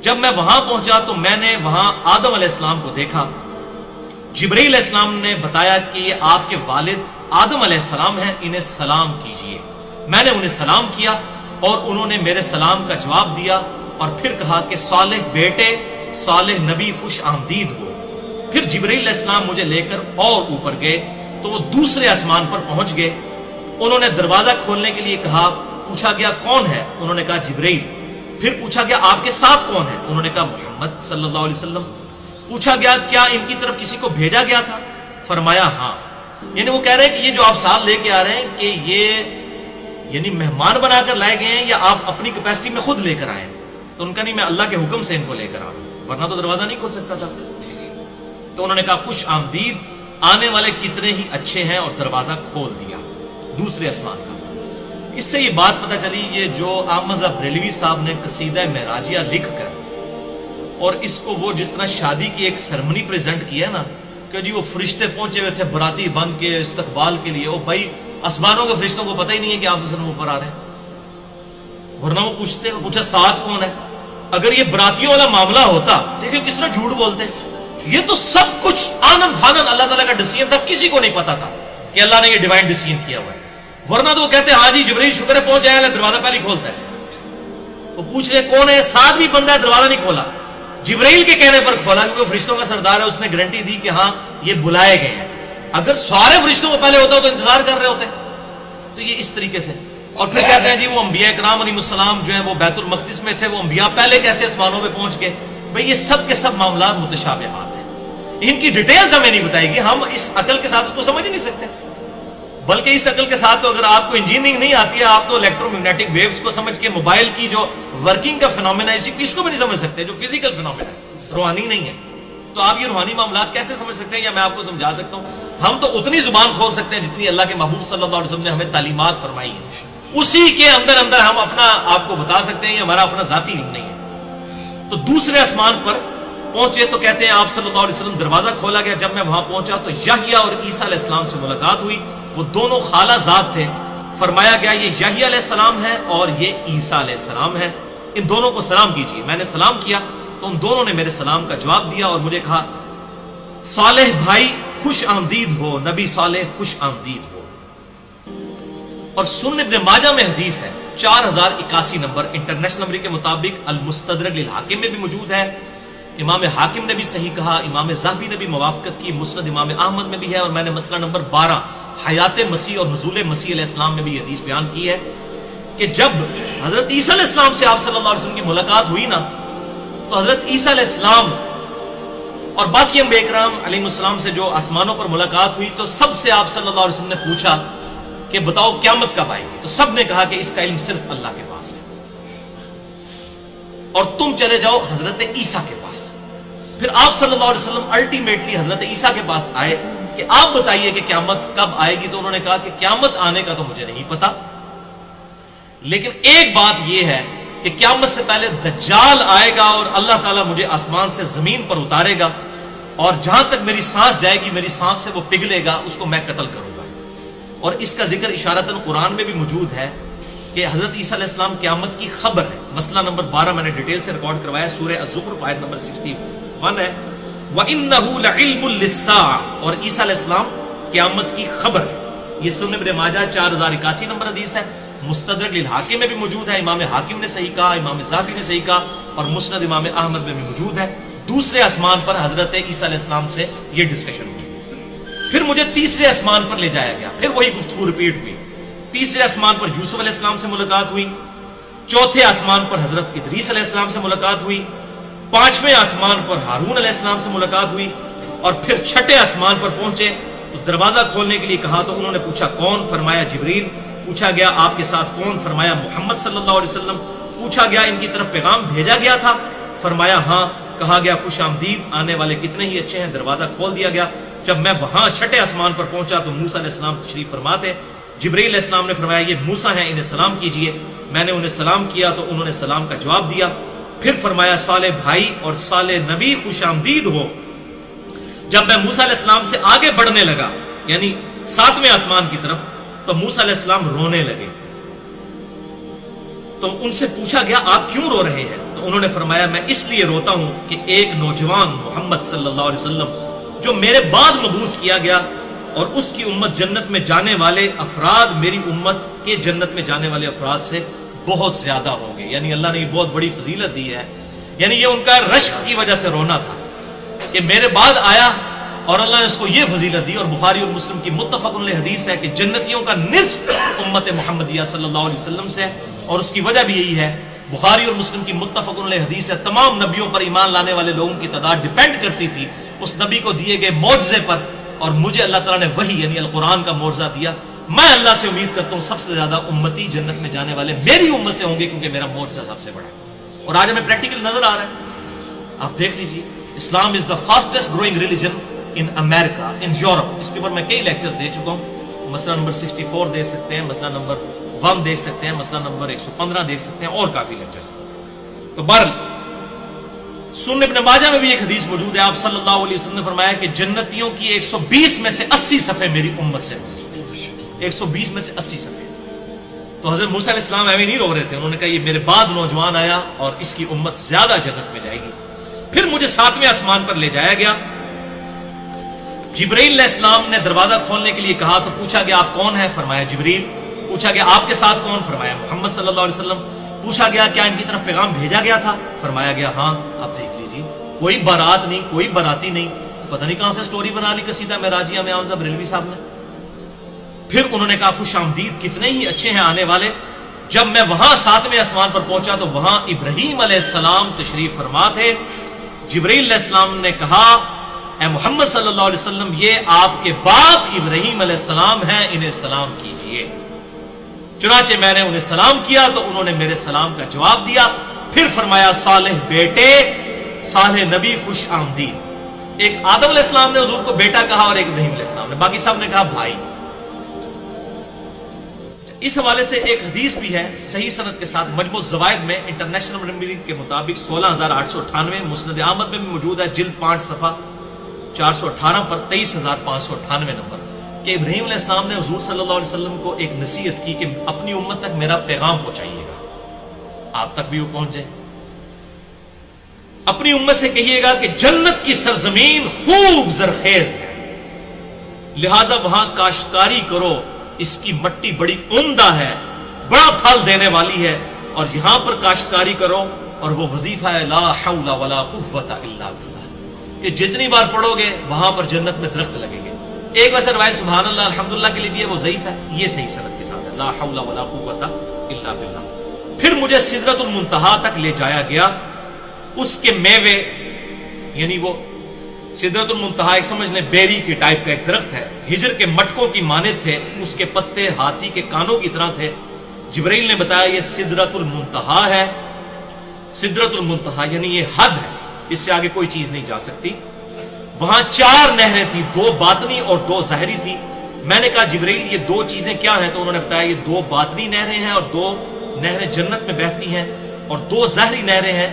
جب میں وہاں پہنچا تو میں نے وہاں آدم علیہ السلام کو دیکھا. جبرائیل علیہ السلام نے بتایا کہ یہ آپ کے والد آدم علیہ السلام ہیں، انہیں سلام کیجئے. میں نے انہیں سلام کیا اور انہوں نے میرے سلام کا جواب دیا اور پھر کہا کہ صالح بیٹے، صالح نبی خوش آمدید ہو. پھر جبرائیل علیہ السلام مجھے لے کر اور اوپر گئے تو وہ دوسرے آسمان پر پہنچ گئے. انہوں نے دروازہ کھولنے کے لیے کہا. پوچھا گیا کون ہے؟ انہوں نے کہا جبرائیل. پھر پوچھا گیا آپ کے ساتھ کون ہے؟ انہوں نے کہا محمد صلی اللہ علیہ وسلم. پوچھا گیا کیا ان کی طرف کسی کو بھیجا گیا تھا؟ فرمایا ہاں. یعنی وہ کہہ رہے ہیں کہ یہ جو آپ ساتھ لے کے آ رہے ہیں کہ یہ یعنی مہمان بنا کر لائے گئے ہیں یا آپ اپنی کیپیسٹی میں خود لے کر آئے ہیں؟ تو ان کا نہیں، میں اللہ کے حکم سے ان کو لے کر آ رہا ہوں، ورنہ تو دروازہ نہیں کھول سکتا تھا. تو انہوں نے کہا خوش آمدید، آنے والے کتنے ہی اچھے ہیں، اور دروازہ کھول دیا دوسرے آسمان کا. اس سے یہ بات پتہ چلی یہ جو احمد بریلوی صاحب نے قصیدہ معراجیہ لکھ کر اور اس کو وہ جس طرح شادی کی ایک سرمنی پریزنٹ کیا نا کہ جی وہ فرشتے پہنچے ہوئے تھے براتی بن کے استقبال کے لیے. وہ بھائی آسمانوں کے فرشتوں کو پتہ ہی نہیں ہے کہ آپ سے اوپر آ رہے ہیں، ورنہ وہ پوچھا ساتھ کون ہے. اگر یہ براتیوں والا معاملہ ہوتا، دیکھیں کس طرح جھوٹ بولتے. یہ تو سب کچھ آنن فانن اللہ تعالیٰ کا ڈیسیژن تھا، کسی کو نہیں پتا تھا کہ اللہ نے یہ ڈیوائن ڈیسیژن کیا ہوا ہے. ورنہ تو وہ کہتے ہاں جی جبرائیل شکر ہے پہنچ آیا، دروازہ پہلے کھولتا ہے. وہ پوچھ لے کون ہے، ساتھ بھی بندہ ہے، دروازہ نہیں کھولا. جبرائیل کے کہنے پر کھولا کیونکہ فرشتوں کا سردار ہے، اس نے گارنٹی دی کہ ہاں یہ بلائے گئے ہیں. اگر سارے فرشتوں کو پہلے ہوتا تو انتظار کر رہے ہوتے. تو یہ اس طریقے سے. اور پھر کہتے ہیں جی وہ انبیاء کرام علیہ السلام جو ہیں وہ بیت المقدس میں تھے، وہ انبیاء پہلے کیسے آسمانوں پہ پہنچ گئے. بھئی یہ سب کے سب معاملات متشابہات ہیں، ان کی ڈیٹیلز ہمیں نہیں بتائے گی، ہم اس عقل کے ساتھ اس کو سمجھ نہیں سکتے. بلکہ اس عقل کے ساتھ تو اگر آپ کو انجینئرنگ نہیں آتی ہے، آپ تو الیکٹرو میگنیٹک ویوز کو سمجھ کے موبائل کی جو ورکنگ کا فینومینا ہے اس کو بھی نہیں سمجھ سکتے، جو فزیکل فینومینا ہے، روحانی نہیں ہے. تو آپ یہ روحانی معاملات کیسے سمجھ سکتے ہیں؟ یا میں آپ کو سمجھا سکتا ہوں، ہم تو اتنی زبان کھول سکتے ہیں جتنی اللہ کے محبوب صلی اللہ علیہ وسلم نے ہمیں تعلیمات فرمائی ہیں، اسی کے اندر اندر ہم اپنا آپ کو بتا سکتے ہیں، یہ ہمارا اپنا ذاتی علم نہیں ہے۔ تو دوسرے آسمان پر پہنچے تو کہتے ہیں آپ صلی اللہ علیہ وسلم دروازہ کھولا گیا، جب میں وہاں پہنچا تو یحییٰ اور عیسیٰ علیہ السلام سے ملاقات ہوئی، وہ دونوں خالہ زاد تھے۔ فرمایا گیا یہ یحییٰ علیہ السلام ہے اور یہ عیسیٰ علیہ السلام ہے، ان دونوں کو سلام کیجیے۔ میں نے سلام کیا تو ان دونوں نے میرے سلام کا جواب دیا اور مجھے کہا صالح بھائی خوش آمدید ہو، نبی صالح خوش آمدید ہو۔ اور سنن ابن ماجہ میں حدیث ہے 4081 نمبر انٹرنیشنل نمبر کے مطابق، المستدرک للحاکم میں بھی موجود ہے، امام حاکم نے بھی صحیح کہا، امام ذہبی نے بھی موافقت کی، مسند امام احمد میں بھی ہے، اور میں نے مسئلہ نمبر 12 حیات مسیح اور نزول مسیح علیہ السلام میں بھی حدیث بیان کی ہے کہ جب حضرت عیسیٰ علیہ السلام سے آپ صلی اللہ علیہ وسلم کی ملاقات ہوئی نا، تو حضرت عیسیٰ علیہ السلام اور باقی انبیاء کرام علیہ السلام سے جو آسمانوں پر ملاقات ہوئی تو سب سے آپ صلی اللہ علیہ وسلم نے پوچھا کہ بتاؤ قیامت کب آئے گی؟ تو سب نے کہا کہ اس کا علم صرف اللہ کے پاس ہے، اور تم چلے جاؤ حضرت عیسیٰ کے پاس۔ پھر آپ صلی اللہ علیہ وسلم الٹیمیٹلی حضرت عیسیٰ کے پاس آئے کہ آپ بتائیے کہ قیامت کب آئے گی؟ تو انہوں نے کہا کہ قیامت آنے کا تو مجھے نہیں پتا، لیکن ایک بات یہ ہے کہ قیامت سے پہلے دجال آئے گا اور اللہ تعالیٰ مجھے آسمان سے زمین پر اتارے گا، اور جہاں تک میری سانس جائے گی میری سانس سے وہ پگھلے گا، اس کو میں قتل کروں گا۔ اور اس کا ذکر اشارتاً قرآن میں بھی موجود ہے کہ حضرت عیسیٰ علیہ السلام قیامت کی خبر ہے۔ مسئلہ نمبر 12 میں نے ڈیٹیل سے ریکارڈ کروایا، سورہ الزخرف آیت نمبر 61 ہے، وَإِنَّهُ لَعِلْمٌ لِلسَّاعَةِ، اور عیسیٰ علیہ السلام قیامت کی خبر ہے۔ یہ سنن ابن ماجہ 4081 نمبر حدیث ہے، مستدرک للحاکم میں بھی موجود ہے، امام حاکم نے صحیح کہا، امام ذہبی نے صحیح کہا، اور مسند امام احمد میں بھی موجود ہے۔ دوسرے آسمان پر حضرت عیسیٰ علیہ السلام سے یہ ڈسکشن ہوئی۔ پھر مجھے تیسرے آسمان پر لے جایا گیا، پھر وہی گفتگو ریپیٹ ہوئی۔ تیسرے آسمان پر یوسف علیہ السلام سے ملاقات ہوئی، چوتھے آسمان پر حضرت ادریس علیہ السلام سے ملاقات ہوئی، پانچویں آسمان پر ہارون علیہ السلام سے ملاقات ہوئی، اور پھر چھٹے آسمان پر پہنچے تو دروازہ کھولنے کے لیے کہا تو انہوں نے پوچھا کون؟ فرمایا جبریل۔ پوچھا گیا آپ کے ساتھ کون؟ فرمایا محمد صلی اللہ علیہ وسلم۔ پوچھا گیا ان کی طرف پیغام بھیجا گیا تھا؟ فرمایا ہاں۔ کہا گیا خوش آمدید، آنے والے کتنے ہی اچھے ہیں۔ دروازہ کھول دیا گیا۔ جب میں وہاں چھٹے آسمان پر پہنچا تو موسیٰ علیہ السلام تشریف فرما تھے۔ جبریل علیہ السلام نے فرمایا یہ موسیٰ ہیں، انہیں سلام کیجئے۔ میں نے انہیں سلام کیا تو انہوں نے سلام کا جواب دیا۔ پھر فرمایا صالح بھائی اور صالح نبی خوش آمدید ہو۔ جب میں موسیٰ علیہ السلام سے آگے بڑھنے لگا، یعنی 7ویں آسمان کی طرف، تو موسیٰ علیہ السلام رونے لگے۔ تو ان سے پوچھا گیا آپ کیوں رو رہے ہیں؟ تو انہوں نے فرمایا میں اس لیے روتا ہوں کہ ایک نوجوان محمد صلی اللہ علیہ وسلم جو میرے بعد مبعوث کیا گیا، اور اس کی امت جنت میں جانے والے افراد میری امت کے جنت میں جانے والے افراد سے بہت زیادہ ہوں گے۔ یعنی اللہ نے یہ بہت بڑی فضیلت دی ہے، یعنی یہ ان کا رشک کی وجہ سے رونا تھا کہ میرے بعد آیا اور اللہ نے اس کو یہ فضیلت دی۔ اور بخاری اور مسلم کی متفق علیہ حدیث ہے کہ جنتیوں کا نصف امت محمدیہ صلی اللہ علیہ وسلم سے، اور اس کی وجہ بھی یہی ہے، بخاری اور مسلم کی متفق علیہ حدیث ہے تمام نبیوں پر ایمان لانے والے لوگوں کی تعداد ڈیپینڈ کرتی تھی اس نبی کو دیے گئے معجزے پر، اور مجھے اللہ تعالیٰ نے وہی یعنی القرآن کا معجزہ دیا۔ میں اللہ سے امید کرتا ہوں سب سے زیادہ امتی جنت میں جانے والے میری امت سے ہوں گے، کیونکہ میرا معجزہ سب سے بڑا ہے۔ اور آج ہمیں پریکٹیکل نظر آ رہا ہے، آپ دیکھ لیجئے، Islam is the fastest growing religion in America, in Europe. اس کے اوپر میں کئی لیکچر دے چکا ہوں، مسئلہ نمبر 64 دیکھ سکتے ہیں، مسئلہ نمبر 1 دیکھ سکتے ہیں، مسئلہ نمبر 115 دیکھ سکتے ہیں، اور کافی لیکچرز۔ تو بہرحال سنن ابن ماجہ میں بھی ایک حدیث موجود ہے، آپ صلی اللہ علیہ وسلم نے فرمایا کہ جنتیوں کی 120 میں سے 80 صفحے میری امت سے، 120 میں سے 80 صفحے۔ تو حضرت موسیٰ علیہ السلام ایویں نہیں رو رہے تھے، انہوں نے کہا یہ میرے بعد نوجوان آیا اور اس کی امت زیادہ جنت میں جائے گی۔ پھر مجھے 7ویں آسمان پر لے جایا گیا، جبریل علیہ السلام نے دروازہ کھولنے کے لیے کہا تو پوچھا گیا آپ کون ہیں؟ فرمایا جبریل۔ پوچھا گیا آپ کے ساتھ کون؟ فرمایا محمد صلی اللہ علیہ وسلم۔ پوچھا گیا کیا ان کی طرف پیغام بھیجا گیا تھا؟ فرمایا گیا ہاں۔ اب دیکھ لیجئے، کوئی بارات نہیں، کوئی باراتی نہیں، پتہ نہیں کہاں سے سٹوری بنا لی قصیدہ معراجیہ میں امام صاحب بریلوی صاحب نے۔ پھر انہوں نے کہا خوش آمدید، کتنے ہی اچھے ہیں آنے والے۔ جب میں وہاں 7ویں آسمان پر پہنچا تو وہاں ابراہیم علیہ السلام تشریف فرما تھے۔ جبریل علیہ السلام نے کہا اے محمد صلی اللہ علیہ وسلم یہ آپ کے باپ ابراہیم علیہ السلام ہیں، انہیں سلام کیجئے۔ چنانچہ میں نے انہیں سلام کیا تو انہوں نے میرے سلام کا جواب دیا۔ پھر فرمایا صالح بیٹے، صالح نبی خوش آمدید۔ ایک آدم علیہ السلام نے حضور کو بیٹا کہا اور ایک ابراہیم علیہ السلام نے، باقی سب نے کہا بھائی۔ اس حوالے سے ایک حدیث بھی ہے صحیح سند کے ساتھ، مجموع الزوائد میں انٹرنیشنل نمبر کے مطابق 16898 مسند احمد میں بھی موجود ہے، جلد 5 صفحہ 418 پر 23598 نمبر، کہ ابراہیم علیہ السلام نے حضور صلی اللہ علیہ وسلم کو ایک نصیحت کی کہ اپنی امت تک میرا پیغام پہنچائیے گا، آپ تک بھی وہ پہنچ جائے۔ اپنی امت سے کہیے گا کہ جنت کی سرزمین خوب زرخیز ہے، لہذا وہاں کاشتکاری کرو، اس کی مٹی بڑی عمدہ ہے، بڑا پھل دینے والی ہے، اور یہاں پر کاشتکاری کرو، اور وہ وظیفہ ہے لا حول ولا قوت الا باللہ، یہ جتنی بار پڑھو گے وہاں پر جنت میں درخت لگیں گے۔ ایک ویسے روایت سبحان اللہ الحمدللہ کے لیے بھی ہے، وہ ضعیف ہے، یہ صحیح سند کے ساتھ ہے، لا حول ولا قوت الا باللہ۔ پھر مجھے سدرۃ المنتہا تک لے جایا گیا، اس کے میوے، یعنی وہ سدرۃ المنتہا ایک سمجھ لیں بیری کے ٹائپ کا ایک درخت ہے، ہجر کے مٹکوں کی مانند تھے، اس کے پتے ہاتھی کے کانوں کی طرح تھے۔ جبرائیل نے بتایا یہ سدرۃ المنتہا ہے، سدرۃ المنتہا یعنی یہ حد ہے، اس سے آگے کوئی چیز نہیں جا سکتی۔ وہاں 4 نہریں تھیں، 2 باطنی اور 2 ظاہری تھی۔ میں نے کہا جبرائیل یہ 2 چیزیں کیا ہیں؟ تو انہوں نے بتایا یہ 2 باطنی نہریں ہیں اور 2 نہریں جنت میں بہتی ہیں، اور 2 ظاہری نہریں ہیں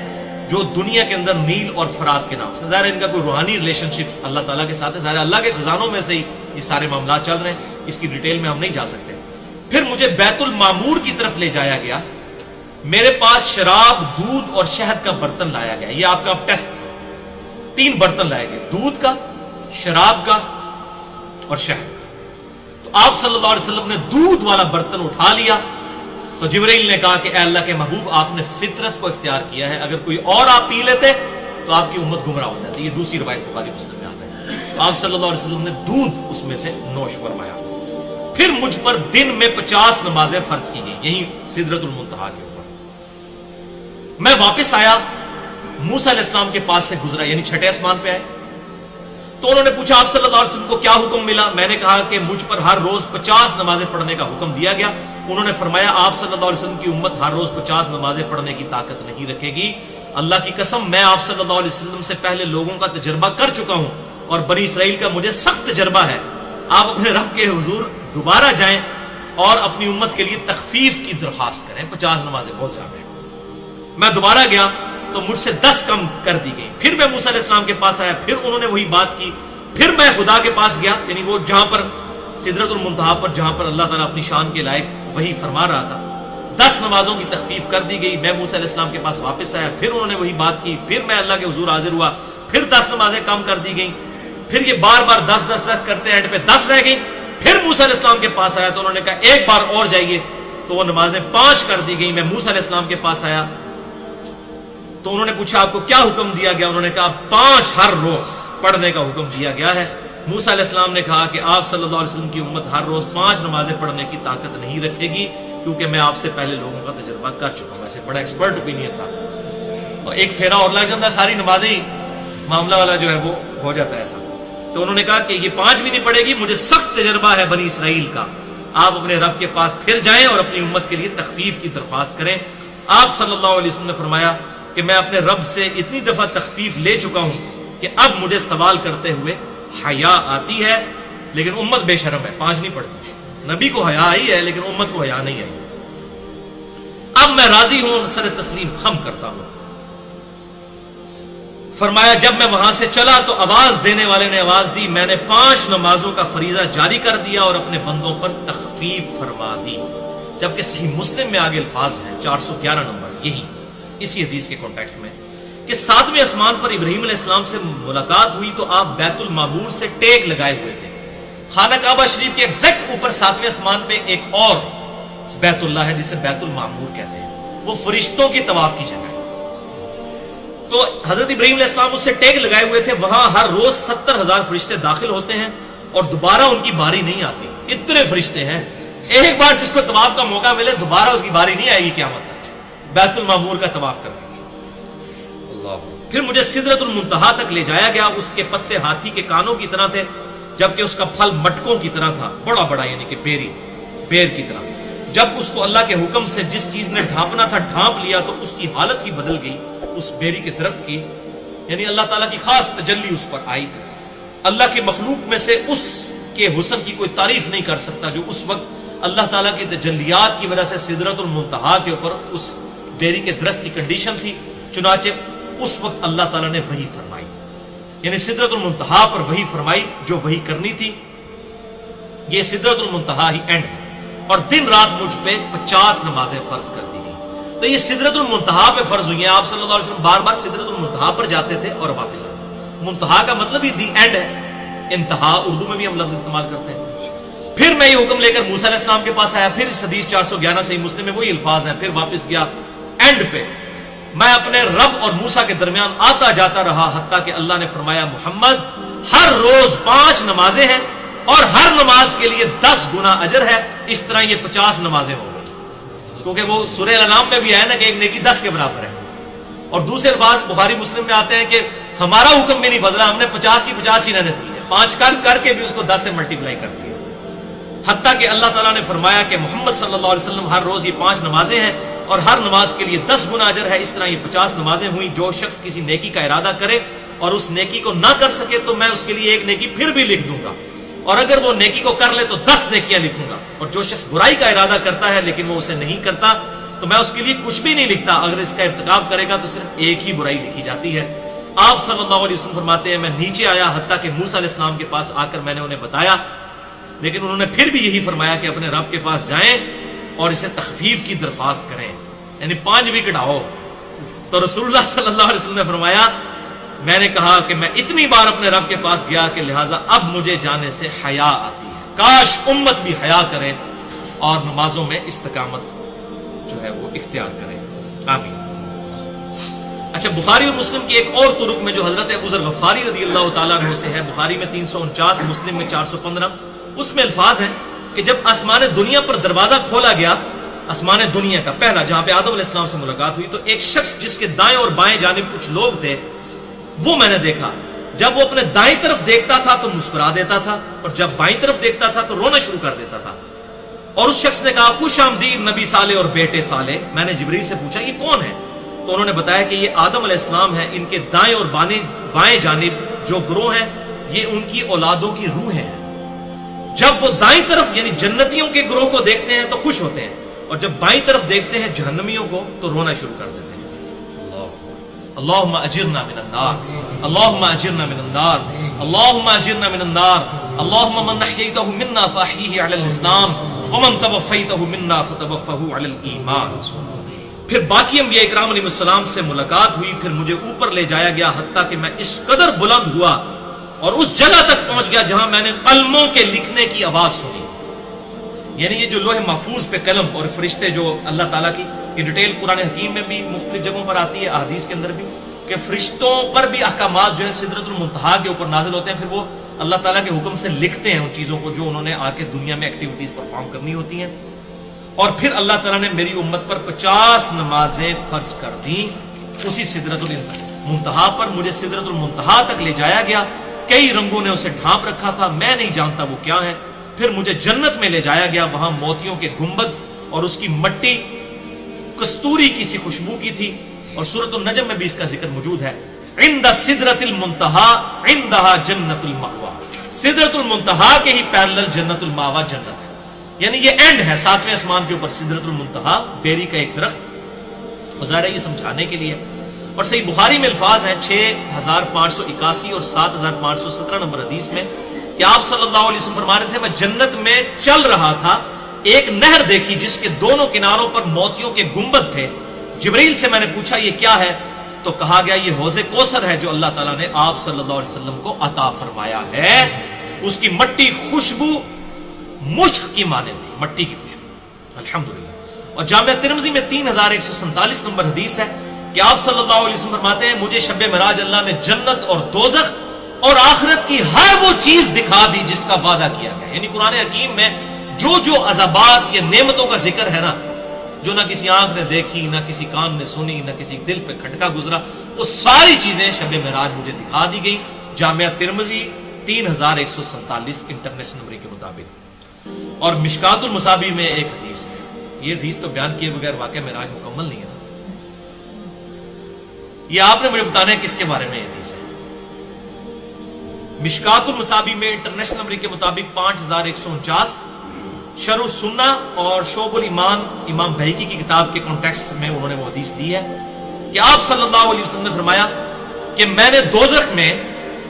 جو دنیا کے اندر نیل اور فرات کے نام سے۔ ظاہر ان کا کوئی روحانی ریلیشن شپ اللہ تعالیٰ کے ساتھ ہے، ظاہر اللہ کے خزانوں میں سے ہی یہ سارے معاملات چل رہے ہیں، اس کی ڈیٹیل میں ہم نہیں جا سکتے۔ پھر مجھے بیت المعمور کی طرف لے جایا گیا، میرے پاس شراب، دودھ اور شہد کا برتن لایا گیا۔ یہ آپ کا ٹیسٹ تھا، 3 برتن لائے گئے، دودھ کا، شراب کا اور شہد کا۔ تو آپ صلی اللہ علیہ وسلم نے دودھ والا برتن اٹھا لیا، تو جبرائیل نے کہا کہ اے اللہ کے محبوب آپ نے فطرت کو اختیار کیا ہے، اگر کوئی اور آپ پی لیتے تو آپ کی امت گمراہ ہو جاتی۔ یہ دوسری روایت بخاری مسلم میں آتا ہے۔ تو آپ صلی اللہ علیہ وسلم نے دودھ اس میں سے نوش فرمایا۔ پھر مجھ پر دن میں 50 نمازیں فرض کی گئی، یہی سدرۃ المنتہا کے اوپر۔ میں واپس آیا، موسیٰ علیہ السلام کے پاس سے گزرا، یعنی 6ٹھے آسمان پہ آئے، تو انہوں نے پوچھا آپ صلی اللہ علیہ وسلم کو کیا حکم ملا؟ میں نے کہا کہ مجھ پر ہر روز 50 نمازیں پڑھنے کا حکم دیا گیا۔ انہوں نے فرمایا آپ صلی اللہ علیہ وسلم کی امت ہر روز 50 نمازیں پڑھنے کی طاقت نہیں رکھے گی، اللہ کی قسم میں آپ صلی اللہ علیہ وسلم سے پہلے لوگوں کا تجربہ کر چکا ہوں، اور بنی اسرائیل کا مجھے سخت تجربہ ہے۔ آپ اپنے رب کے حضور دوبارہ جائیں اور اپنی امت کے لیے تخفیف کی درخواست کریں، 50 نمازیں بہت زیادہ ہیں۔ میں دوبارہ گیا تو مجھ سے 10 کم کر دی گئی۔ پھر میں موسیٰ علیہ السلام کے پاس آیا، پھر انہوں نے وہی بات کی۔ پھر میں خدا کے پاس گیا، یعنی وہ جہاں پر سدرۃ المنتہا پر جہاں پر اللہ تعالیٰ اپنی شان کے لائق وہی فرما رہا تھا، 10 نمازوں کی تخفیف کر دی گئی۔ میں موسیٰ علیہ السلام کے پاس واپس آیا، پھر انہوں نے وہی بات کی۔ پھر میں اللہ کے حضور حاضر ہوا، پھر 10 نمازیں کم کر دی گئیں۔ پھر یہ بار بار 10 کرتے، اینڈ پہ 10 رہ گئی۔ پھر موسیٰ علیہ السلام کے پاس آیا تو انہوں نے کہا ایک بار اور جائیے، تو وہ نمازیں 5 کر دی گئی۔ میں موسیٰ علیہ السلام کے پاس آیا تو انہوں نے پوچھا آپ کو کیا حکم دیا گیا؟ انہوں نے کہا 5 ہر روز پڑھنے کا حکم دیا گیا ہے۔ موسیٰ علیہ السلام نے کہا کہ آپ صلی اللہ علیہ وسلم کی امت ہر روز 5 نمازیں پڑھنے کی طاقت نہیں رکھے گی، کیونکہ میں آپ سے پہلے لوگوں کا تجربہ کر چکا ہوں۔ ایسے بڑا ایکسپرٹ اوپینین تھا، اور ایک پھیرا اور لگ جاتا ہے، ساری نمازیں ہی معاملہ والا جو ہے وہ ہو جاتا ہے ایسا۔ تو انہوں نے کہا کہ یہ 5 بھی نہیں پڑے گی، مجھے سخت تجربہ ہے بنی اسرائیل کا، آپ اپنے رب کے پاس پھر جائیں اور اپنی امت کے لیے تخفیف کی درخواست کریں۔ آپ صلی اللہ علیہ وسلم نے فرمایا کہ میں اپنے رب سے اتنی دفعہ تخفیف لے چکا ہوں کہ اب مجھے سوال کرتے ہوئے حیا آتی ہے، لیکن امت بے شرم ہے، 5 نہیں پڑتی۔ نبی کو حیا آئی ہے لیکن امت کو حیا نہیں آئی۔ اب میں راضی ہوں، سر تسلیم خم کرتا ہوں۔ فرمایا جب میں وہاں سے چلا تو آواز دینے والے نے آواز دی، میں نے 5 نمازوں کا فریضہ جاری کر دیا اور اپنے بندوں پر تخفیف فرما دی۔ جبکہ صحیح مسلم میں آگے الفاظ ہیں 411 نمبر، یہی اسی حدیث کے کانٹیکسٹ میں، کہ 7ویں آسمان پر ابراہیم علیہ السلام سے ملاقات ہوئی تو آپ بیت المعمور سے ٹیک لگائے ہوئے تھے۔ خانہ کعبہ شریف کے ایگزیکٹ اوپر 7ویں آسمان پہ ایک اور بیت اللہ ہے جسے بیت المعمور کہتے ہیں، وہ فرشتوں کی طواف کی جگہ ہے۔ تو حضرت ابراہیم علیہ السلام اس سے ٹیک لگائے ہوئے تھے، وہاں ہر روز 70,000 فرشتے داخل ہوتے ہیں اور دوبارہ ان کی باری نہیں آتی، اتنے فرشتے ہیں۔ ایک بار جس کو طواف کا موقع ملے دوبارہ اس کی باری نہیں آئے گی قیامت تک، بیت المعمور کا طواف کرنے کی۔ پھر مجھے سدرۃ المنتہا تک لے جایا گیا، اس کے پتے ہاتھی کے کانوں کی طرح تھے، جبکہ اس کا پھل مٹکوں کی طرح تھا، بڑا بڑا، یعنی کہ بیر کی طرح۔ جب اس کو اللہ کے حکم سے جس چیز نے ڈھانپنا تھا ڈھانپ لیا تو اس کی حالت ہی بدل گئی، اس بیری کے درخت کی۔ یعنی اللہ تعالیٰ کی خاص تجلی اس پر آئی. اللہ کے مخلوق میں سے اس کے حسن کی کوئی تعریف نہیں کر سکتا جو اس وقت اللہ تعالیٰ کی تجلیات کی وجہ سے سدرۃ المنتہا کے اوپر اس بیری کے درخت کی کنڈیشن تھی. چنانچہ اس وقت اللہ تعالیٰ نے وحی فرمائی, یعنی سدرۃ المنتہا پر وحی فرمائی جو وحی کرنی تھی. یہ سدرۃ المنتہا ہی اینڈ ہے, اور دن رات مجھ پہ 50 نمازیں فرض کر دی گئی. تو یہ سدرۃ المنتہا پہ فرض ہوئی ہیں. آپ صلی اللہ علیہ وسلم بار بار سدرۃ المنتہا پر جاتے تھے اور واپس آتے تھے. منتہا کا مطلب ہی دی اینڈ ہے, انتہا اردو میں بھی ہم لفظ استعمال کرتے ہیں. پھر میں یہ حکم لے کر موسیٰ علیہ السلام کے پاس آیا, پھر اس حدیث 411 صحیح مسلم میں وہی الفاظ ہیں, پھر واپس گیا اینڈ پہ. میں اپنے رب اور موسیٰ کے درمیان آتا جاتا رہا حتیٰ کہ اللہ نے فرمایا محمد ہر روز 5 نمازیں ہیں اور ہر نماز کے لیے 10 گنا اجر ہے. اس طرح یہ 50 نمازیں ہو گئی, کیونکہ وہ سورہ الانعام میں بھی ہے نا کہ ایک نیکی 10 کے برابر ہے. اور دوسرے الفاظ بخاری مسلم میں آتے ہیں کہ ہمارا حکم بھی نہیں بدلا, ہم نے 50 کی 50 ہی رہنے دی ہے, 5 کر کے بھی اس کو 10 سے ملٹیپلائی کر دیا. حتیٰ کہ اللہ تعالیٰ نے فرمایا کہ محمد صلی اللہ علیہ وسلم ہر روز یہ 5 نمازیں ہیں اور ہر نماز کے لیے 10 گنا اجر ہے. اس طرح یہ 50 نمازیں ہوئیں. جو شخص کسی نیکی کا ارادہ کرے اور اس نیکی کو نہ کر سکے تو میں اس کے لیے ایک نیکی پھر بھی لکھ دوں گا, اور اگر وہ نیکی کو کر لے تو 10 نیکیاں لکھوں گا. اور جو شخص برائی کا ارادہ کرتا ہے لیکن وہ اسے نہیں کرتا تو میں اس کے لیے کچھ بھی نہیں لکھتا. اگر اس کا ارتکاب کرے گا تو صرف ایک ہی برائی لکھی جاتی ہے. آپ صلی اللہ علیہ وسلم فرماتے ہیں میں نیچے آیا حتیٰ کہ موسیٰ علیہ السلام کے پاس آ کر میں نے انہیں بتایا, لیکن انہوں نے پھر بھی یہی فرمایا کہ اپنے رب کے پاس جائیں اور اسے تخفیف کی درخواست کریں, یعنی 5 بھی کٹاؤ. تو رسول اللہ صلی اللہ علیہ وسلم نے فرمایا میں نے کہا کہ میں اتنی بار اپنے رب کے پاس گیا کہ لہٰذا اب مجھے جانے سے حیا آتی ہے. کاش امت بھی حیا کرے اور نمازوں میں استقامت جو ہے وہ اختیار کرے. آمین. اچھا, بخاری اور مسلم کی ایک اور طرق میں جو حضرت ابو ذر غفاری رضی اللہ تعالیٰ عنہ سے ہے, بخاری میں 349, مسلم میں 415, اس میں الفاظ ہیں کہ جب آسمان دنیا پر دروازہ کھولا گیا, آسمان دنیا کا پہلا جہاں پہ آدم علیہ السلام سے ملاقات ہوئی, تو ایک شخص جس کے دائیں اور بائیں جانب کچھ لوگ تھے وہ میں نے دیکھا. جب وہ اپنے دائیں طرف دیکھتا تھا تو مسکرا دیتا تھا, اور جب بائیں طرف دیکھتا تھا تو رونا شروع کر دیتا تھا. اور اس شخص نے کہا خوش آمدید نبی صالح اور بیٹے صالح. میں نے جبریل سے پوچھا یہ کون ہے, تو انہوں نے بتایا کہ یہ آدم علیہ السلام ہیں. ان کے دائیں اور بائیں جانب جو گروہ ہیں یہ ان کی اولادوں کی روحیں ہیں. جب وہ دائیں طرف یعنی جنتیوں کے گروہ کو دیکھتے ہیں تو خوش ہوتے ہیں, اور جب بائیں طرف دیکھتے ہیں جہنمیوں کو تو رونا شروع کر دیتے ہیں. اللہم اجرنا من النار, اللہم اجرنا من النار, اللہم اجرنا من النار, اللہم من احییتہ منا فاحیہ علی الاسلام ومن توفیتہ منا فتوفہ علی الایمان. پھر باقی انبیاء اکرام علیہ السلام سے ملاقات ہوئی, پھر مجھے اوپر لے جایا گیا حتیٰ کہ میں اس قدر بلند ہوا اور اس جگہ تک پہنچ گیا جہاں میں نے قلموں کے لکھنے کی آواز سنی. یعنی یہ جو لوح محفوظ پہ قلم اور فرشتے جو اللہ تعالیٰ کی, یہ ڈیٹیل قرآن حکیم میں بھی مختلف جگہوں پر آتی ہے, احادیث کے اندر بھی, کہ فرشتوں پر بھی احکامات جو ہیں سدرۃ المنتہا کے اوپر نازل ہوتے ہیں. پھر وہ اللہ تعالیٰ کے حکم سے لکھتے ہیں ان چیزوں کو جو انہوں نے آ کے دنیا میں ایکٹیویٹیز پرفارم کرنی ہوتی ہیں. اور پھر اللہ تعالیٰ نے میری امت پر 50 نمازیں فرض کر دیں اسی سدرۃ المنتہا پر. مجھے سدرۃ المنتہا تک لے جایا گیا, کئی رنگوں نے اسے ڈھانپ رکھا تھا, میں نہیں جانتا وہ کیا ہے. پھر مجھے جنت میں لے جایا گیا, وہاں موتیوں کے گنبد اور اس کی مٹی کستوری کی سی خوشبو کی تھی, اور سورۃ النجم میں بھی اس کا ذکر موجود ہے. عند سدرۃ المنتہا عندہا جنت المأوا, سدرۃ المنتہا کے ہی پیرلل جنت المأوا جنت ہے. یعنی یہ اینڈ ہے 7ویں آسمان کے اوپر سدرۃ المنتہا, بیری کا ایک درخت. ظاہر ہے یہ سمجھانے کے لیے. اور صحیح بخاری میں الفاظ ہیں 6581 اور 7517 نمبر حدیث میں کہ آپ صلی اللہ علیہ وسلم فرما رہے تھے میں جنت میں چل رہا تھا, ایک نہر دیکھی جس کے دونوں کناروں پر موتیوں کے گنبد تھے. جبریل سے میں نے پوچھا یہ کیا ہے, تو کہا گیا یہ حوض کوثر ہے جو اللہ تعالیٰ نے آپ صلی اللہ علیہ وسلم کو عطا فرمایا ہے. اس کی مٹی خوشبو مشک کی مانند تھی, مٹی کی خوشبو. الحمدللہ. اور جامعہ ترمذی میں 3147 نمبر حدیث ہے کہ آپ صلی اللہ علیہ وسلم فرماتے ہیں مجھے شب معراج اللہ نے جنت اور دوزخ اور آخرت کی ہر وہ چیز دکھا دی جس کا وعدہ کیا گیا. یعنی قرآن حکیم میں جو جو عذابات یا نعمتوں کا ذکر ہے نا, جو نہ کسی آنکھ نے دیکھی, نہ کسی کان نے سنی, نہ کسی دل پہ کھٹکا گزرا, وہ ساری چیزیں شب معراج مجھے دکھا دی گئی. جامعہ ترمذی 3147 انٹرنیشنل نمبر کے مطابق. اور مشکات المصابیح میں ایک حدیث ہے, یہ حدیث تو بیان کیے بغیر واقعہ معراج مکمل نہیں ہے نا. یہ آپ نے مجھے بتانا ہے کس کے بارے میں یہ حدیث ہے؟ مشکات المصابی میں انٹرنیشنل نمبر کے مطابق 5149، شرح السنہ اور شعب الایمان امام بہقی کی کتاب کے کانٹیکسٹ میں انہوں نے وہ حدیث دی ہے کہ آپ صلی اللہ علیہ وسلم نے فرمایا کہ میں نے دوزخ میں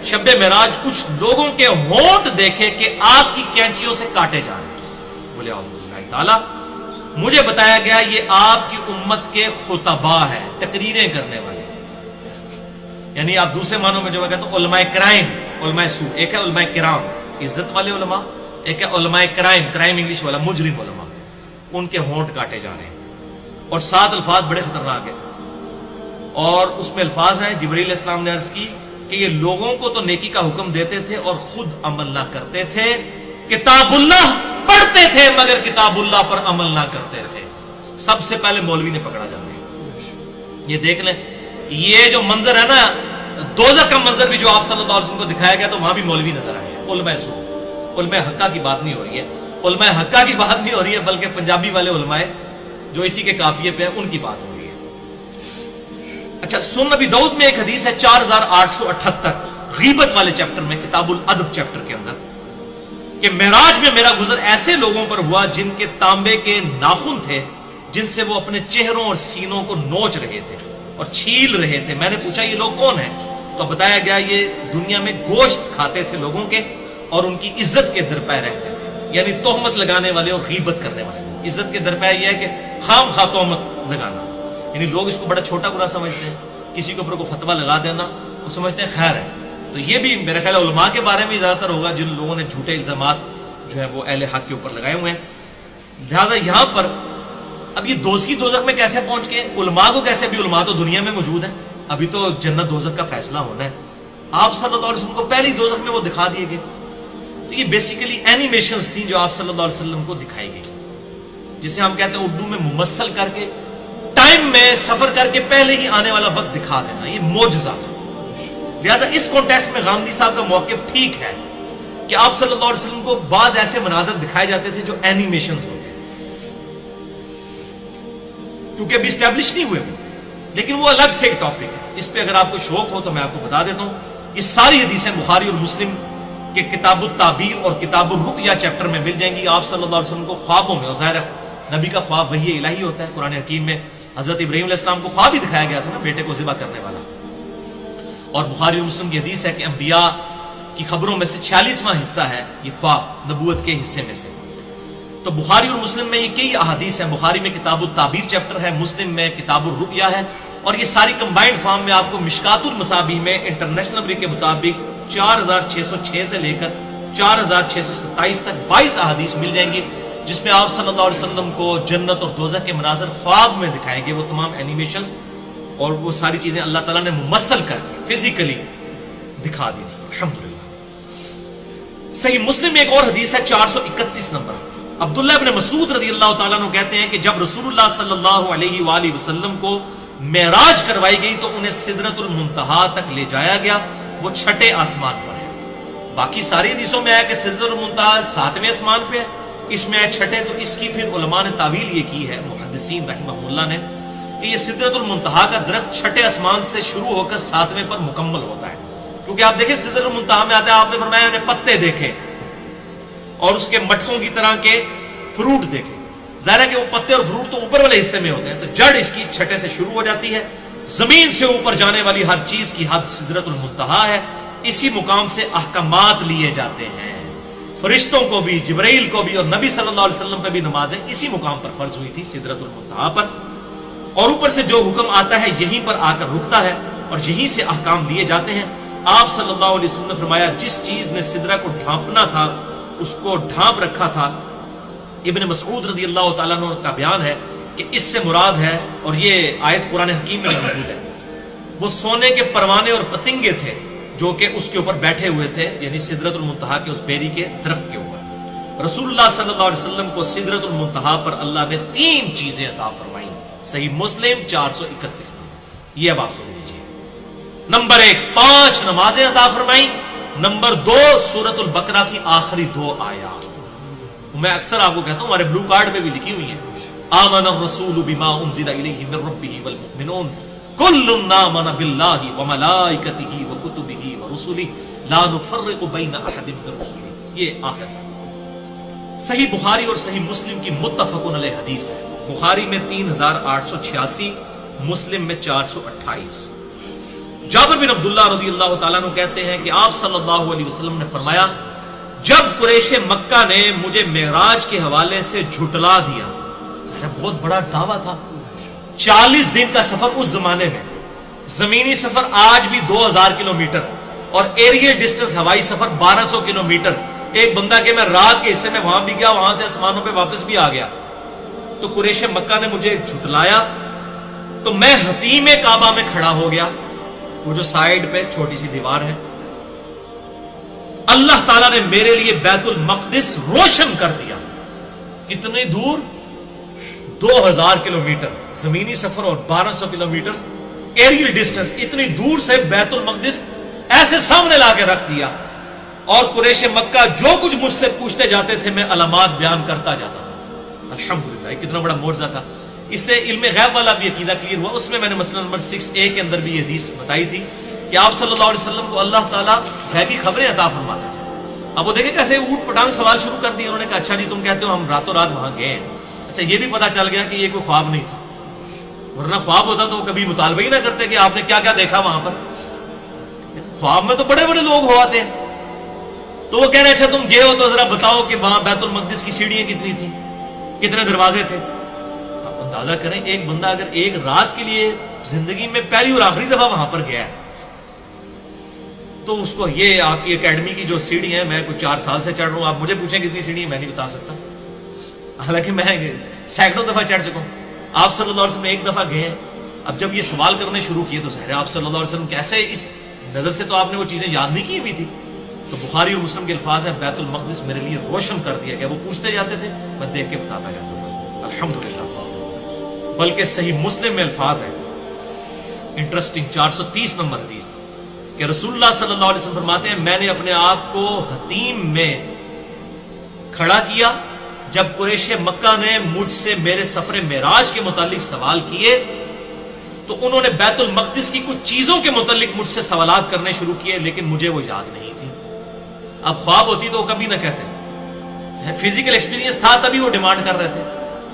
شب معراج کچھ لوگوں کے ہونٹ دیکھے کہ آگ کی کینچیوں سے کاٹے جا رہے ہیں. بولے اعوذ باللہ تعالی. مجھے بتایا گیا یہ آپ کی امت کے خطبا ہے، تقریریں کرنے والے، یعنی آپ دوسرے معنوں میں جو میں کہتا ہوں علماء کرائم، علماء سو. ایک ہے علماء کرام عزت والے علماء، ایک ہے علماء کرائم، کرائم انگلش والا مجرم علماء. ان کے ہونٹ کاٹے جا رہے ہیں اور 7 الفاظ بڑے خطرناک ہیں، اور اس میں الفاظ ہیں جبرائیل علیہ السلام نے عرض کی کہ یہ لوگوں کو تو نیکی کا حکم دیتے تھے اور خود عمل نہ کرتے تھے، کتاب اللہ پڑھتے تھے مگر کتاب اللہ پر عمل نہ کرتے تھے. سب سے پہلے مولوی نے پکڑا جا رہا ہے. یہ دیکھ لیں، یہ جو منظر ہے نا دوزخ کا منظر بھی جو آپ صلی اللہ علیہ وسلم کو دکھایا گیا تو وہاں بھی مولوی نظر آئے. علماء سو، علماء حقہ کی بات نہیں ہو رہی ہے، علماء حقہ کی بات نہیں ہو رہی ہے، بلکہ پنجابی والے علماء جو اسی کے قافیے پہ ان کی بات ہو رہی ہے. اچھا، سنن ابی داؤد میں ایک حدیث ہے 4878 غیبت والے چیپٹر میں، کتاب الادب چیپٹر کے اندر، کہ معراج میں میرا گزر ایسے لوگوں پر ہوا جن کے تانبے کے ناخن تھے جن سے وہ اپنے چہروں اور سینوں کو نوچ رہے تھے اور چھیل رہے تھے. میں نے پوچھا یہ لوگ کون ہیں؟ تو بتایا گیا یہ دنیا میں گوشت کھاتے تھے لوگوں کے اور ان کی عزت کے درپے رہتے تھے، یعنی تہمت لگانے والے اور غیبت کرنے والے. عزت کے درپے یہ ہے کہ خام خواہ تہمت لگانا، یعنی لوگ اس کو بڑا چھوٹا گناہ سمجھتے ہیں، کسی کے اوپر کو فتویٰ لگا دینا وہ سمجھتے ہیں خیر ہے. تو یہ بھی میرے خیال علماء کے بارے میں زیادہ تر ہوگا جن لوگوں نے جھوٹے الزامات جو ہے وہ اہل حق کے اوپر لگائے ہوئے ہیں. لہذا یہاں پر اب یہ دوزخ میں کیسے پہنچ کے علماء کو کیسے، بھی علماء تو دنیا میں موجود ہیں، ابھی تو جنت دوزخ کا فیصلہ ہونا ہے. آپ صلی اللہ علیہ وسلم کو پہلی دوزخ میں وہ دکھا دیے گئے. تو یہ بیسیکلی اینیمیشنز تھیں جو آپ صلی اللہ علیہ وسلم کو دکھائی گئی، جسے ہم کہتے ہیں اردو میں ممثل کر کے ٹائم میں سفر کر کے پہلے ہی آنے والا وقت دکھا دینا، یہ معجزہ تھا. لہذا اس کانٹیکسٹ میں غامدی صاحب کا موقف ٹھیک ہے کہ آپ صلی اللہ علیہ وسلم کو بعض ایسے مناظر دکھائے جاتے تھے جو اینیمیشنز ہوتے تھے، کیونکہ ابھی اسٹیبلش نہیں ہوئے وہ، لیکن وہ الگ سے ایک ٹاپک ہے. اس پہ اگر آپ کو شوق ہو تو میں آپ کو بتا دیتا ہوں. یہ ساری حدیثیں بخاری اور مسلم کے کتاب التعبیر اور کتاب الرقیہ چیپٹر میں مل جائیں گی. آپ صلی اللہ علیہ وسلم کو خوابوں میں، اور ظاہر ہے نبی کا خواب وحی الہی ہوتا ہے، قرآن حکیم میں حضرت ابراہیم علیہ السلام کو خواب ہی دکھایا گیا تھا نا، بیٹے کو ذبح کرنے والا. اور بخاری اور مسلم کی حدیث ہے کہ انبیاء کی خبروں میں سے 46واں حصہ ہے یہ خواب نبوت کے حصے میں سے. تو بخاری اور مسلم میں یہ کئی احادیث ہیں. بخاری میں کتاب التعبیر چیپٹر ہے، مسلم میں کتاب الرقیہ ہے، اور یہ ساری کمبائنڈ فارم میں آپ کو مشکات المصابیح میں انٹرنیشنل نمبر کے مطابق 4606 سے لے کر 4627 تک 22 احادیث مل جائیں گی، جس میں آپ صلی اللہ علیہ وسلم کو جنت اور دوزخ کے مناظر خواب میں دکھائیں گے. وہ تمام اینیمیشنز اور وہ ساری چیزیں اللہ تعالیٰ نے ممثل کر کے فزیکلی دکھا دی تھی. الحمدللہ. صحیح مسلم میں ایک اور حدیث ہے 431 نمبر. عبداللہ ابن مسعود رضی اللہ تعالیٰ عنہ کہتے ہیں کہ جب رسول اللہ صلی اللہ علیہ وآلہ وسلم کو معراج کروائی گئی تو انہیں سدرۃ المنتہا تک لے جایا گیا. وہ 6 آسمان پر ہے. باقی ساری حدیثوں میں ہے کہ سدرۃ المنتہا 7ویں آسمان پہ ہے، اس میں ہے 6. تو اس کی پھر علماء نے تعویل یہ کی ہے، محدثین رحمہ اللہ نے، کہ یہ سدرۃ المنتہا کا درخت 6 آسمان سے شروع ہو کر 7ویں پر مکمل ہوتا ہے. کیونکہ آپ دیکھیں سدرۃ المنتہا میں آتا ہے، آپ نے فرمایا نے پتے دیکھے اور اس کے مٹکوں کی طرح کے فروٹ دیکھے. ظاہر ہے کہ وہ پتے اور فروٹ تو اوپر والے حصے میں ہوتے ہیں، تو جڑ اس کی 6 سے شروع ہو جاتی ہے. زمین سے اوپر جانے والی ہر چیز کی حد سدرۃ المنتہا ہے. اسی مقام سے احکامات لیے جاتے ہیں. فرشتوں کو بھی، جبرائیل کو بھی، اور نبی صلی اللہ علیہ وسلم پہ بھی نمازیں اسی مقام پر فرض ہوئی تھی، سدرۃ المنتہا پر. اور اوپر سے جو حکم آتا ہے یہیں پر آ کر رکتا ہے اور یہیں سے احکام لیے جاتے ہیں. آپ صلی اللہ علیہ وسلم نے فرمایا جس چیز نے سدرہ کو ڈھانپنا تھا اس کو ڈھانپ رکھا تھا. ابن مسعود رضی اللہ تعالیٰ عنہ کا بیان ہے کہ اس سے مراد ہے، اور یہ آیت قرآن حکیم میں موجود ہے، وہ سونے کے پروانے اور پتنگے تھے جو کہ اس کے اوپر بیٹھے ہوئے تھے، یعنی سدرۃ المنتہا کے اس بیری کے درخت کے اوپر. رسول اللہ صلی اللہ علیہ وسلم کو سدرۃ المنتہا پر اللہ نے 3 چیزیں عطا فرمائیں. صحیح مسلم 431 نمبر. یہ اب آپ سن لیجیے. نمبر 1 5 نمازیں عطا فرمائیں. نمبر 2 سورۃ البقرہ کی آخری 2 آیات. میں اکثر آپ کو کہتا ہوں، ہمارے بلو کارڈ پہ بھی لکھی ہوئی ہیں، آمن الرسول بما انزل الیہ من ربہ والمؤمنون کل آمن باللہ وملائکتہ وکتبہ ورسلہ لا نفرق بین احد من رسلہ. یہ آخر تک صحیح بخاری اور صحیح مسلم کی متفق علیہ حدیث ہے. بخاری میں 3886، مسلم میں 428. جابر بن عبداللہ رضی اللہ تعالیٰ عنہ کہتے ہیں کہ آپ صلی اللہ علیہ وسلم نے فرمایا جب قریش مکہ نے مجھے معراج کے حوالے سے جھٹلا دیا، بہت بڑا دعویٰ تھا، 40 دن کا سفر اس زمانے میں، زمینی سفر آج بھی 2000 کلومیٹر اور ایریل ڈسٹنس ہوائی سفر 1200 کلومیٹر. ایک بندہ کہ میں رات کے حصے میں وہاں بھی گیا، وہاں سے آسمانوں پہ واپس بھی آ گیا. تو قریش مکہ نے مجھے جھٹلایا تو میں حتیم کعبہ میں کھڑا ہو گیا، وہ جو سائیڈ پہ چھوٹی سی دیوار ہے. اللہ تعالیٰ نے میرے لیے بیت المقدس روشن کر دیا. کتنی دور؟ 2000 کلومیٹر زمینی سفر اور 1200 کلومیٹر ایریل ڈسٹنس. اتنی دور سے بیت المقدس ایسے سامنے لا کے رکھ دیا. اور قریش مکہ جو کچھ مجھ سے پوچھتے جاتے تھے میں علامات بیان کرتا جاتا تھا. الحمدللہ کتنا بڑا معجزہ تھا. اس سے علم غیب والا بھی عقیدہ کلیئر ہوا. اس میں نے مثلا نمبر 6A کے اندر بھی یہ حدیث بتائی تھی کہ آپ صلی اللہ علیہ وسلم کو اللہ تعالیٰ غیبی خبریں عطا فرماتا تھا. اب وہ دیکھیں کیسے اوٹ پٹانگ سوال شروع کر دیا. انہوں نے کہا اچھا جی تم کہتے ہو ہم راتوں رات وہاں گئے ہیں، اچھا یہ بھی پتا چل گیا کہ یہ کوئی خواب نہیں تھا، ورنہ خواب ہوتا تو وہ کبھی مطالبہ ہی نہ کرتے کہ آپ نے کیا کیا دیکھا وہاں پر. خواب میں تو بڑے بڑے لوگ ہو آتے ہیں. تو وہ کہہ رہے اچھا تم گئے ہو تو ذرا بتاؤ کہ وہاں بیت المقدس کی سیڑھیاں کتنی تھیں، کتنے دروازے تھے. آپ اندازہ کریں ایک بندہ اگر ایک رات کے لیے زندگی میں پہلی اور آخری دفعہ وہاں پر گیا ہے تو اس کو یہ آپ کی اکیڈمی کی جو سیڑھی ہیں میں کچھ 4 سال سے چڑھ رہا ہوں، آپ مجھے پوچھیں کتنی سیڑھی میں نہیں بتا سکتا، حالانکہ میں سینکڑوں دفعہ چڑھ چکا ہوں. آپ صلی اللہ علیہ وسلم ایک دفعہ گئے ہیں. اب جب یہ سوال کرنے شروع کیے تو ظاہر آپ صلی اللہ علیہ وسلم کیسے اس نظر سے تو آپ نے وہ چیزیں یاد نہیں کی ہوئی تھی. تو بخاری اور مسلم کے الفاظ ہیں بیت المقدس میرے لیے روشن کر دیا گیا. وہ پوچھتے جاتے تھے میں دیکھ کے بتاتا جاتا تھا. الحمدللہ. بلکہ صحیح مسلم میں الفاظ ہیں انٹرسٹنگ 430 نمبر حدیث کہ رسول اللہ صلی اللہ علیہ وسلم فرماتے ہیں میں نے اپنے آپ کو حتیم میں کھڑا کیا جب قریش مکہ نے مجھ سے میرے سفر معراج کے متعلق سوال کیے تو انہوں نے بیت المقدس کی کچھ چیزوں کے متعلق مجھ سے سوالات کرنے شروع کیے لیکن مجھے وہ یاد نہیں تھی. اب خواب ہوتی تو وہ کبھی نہ کہتے، فزیکل ایکسپیرینس تھا تبھی وہ ڈیمانڈ کر رہے تھے،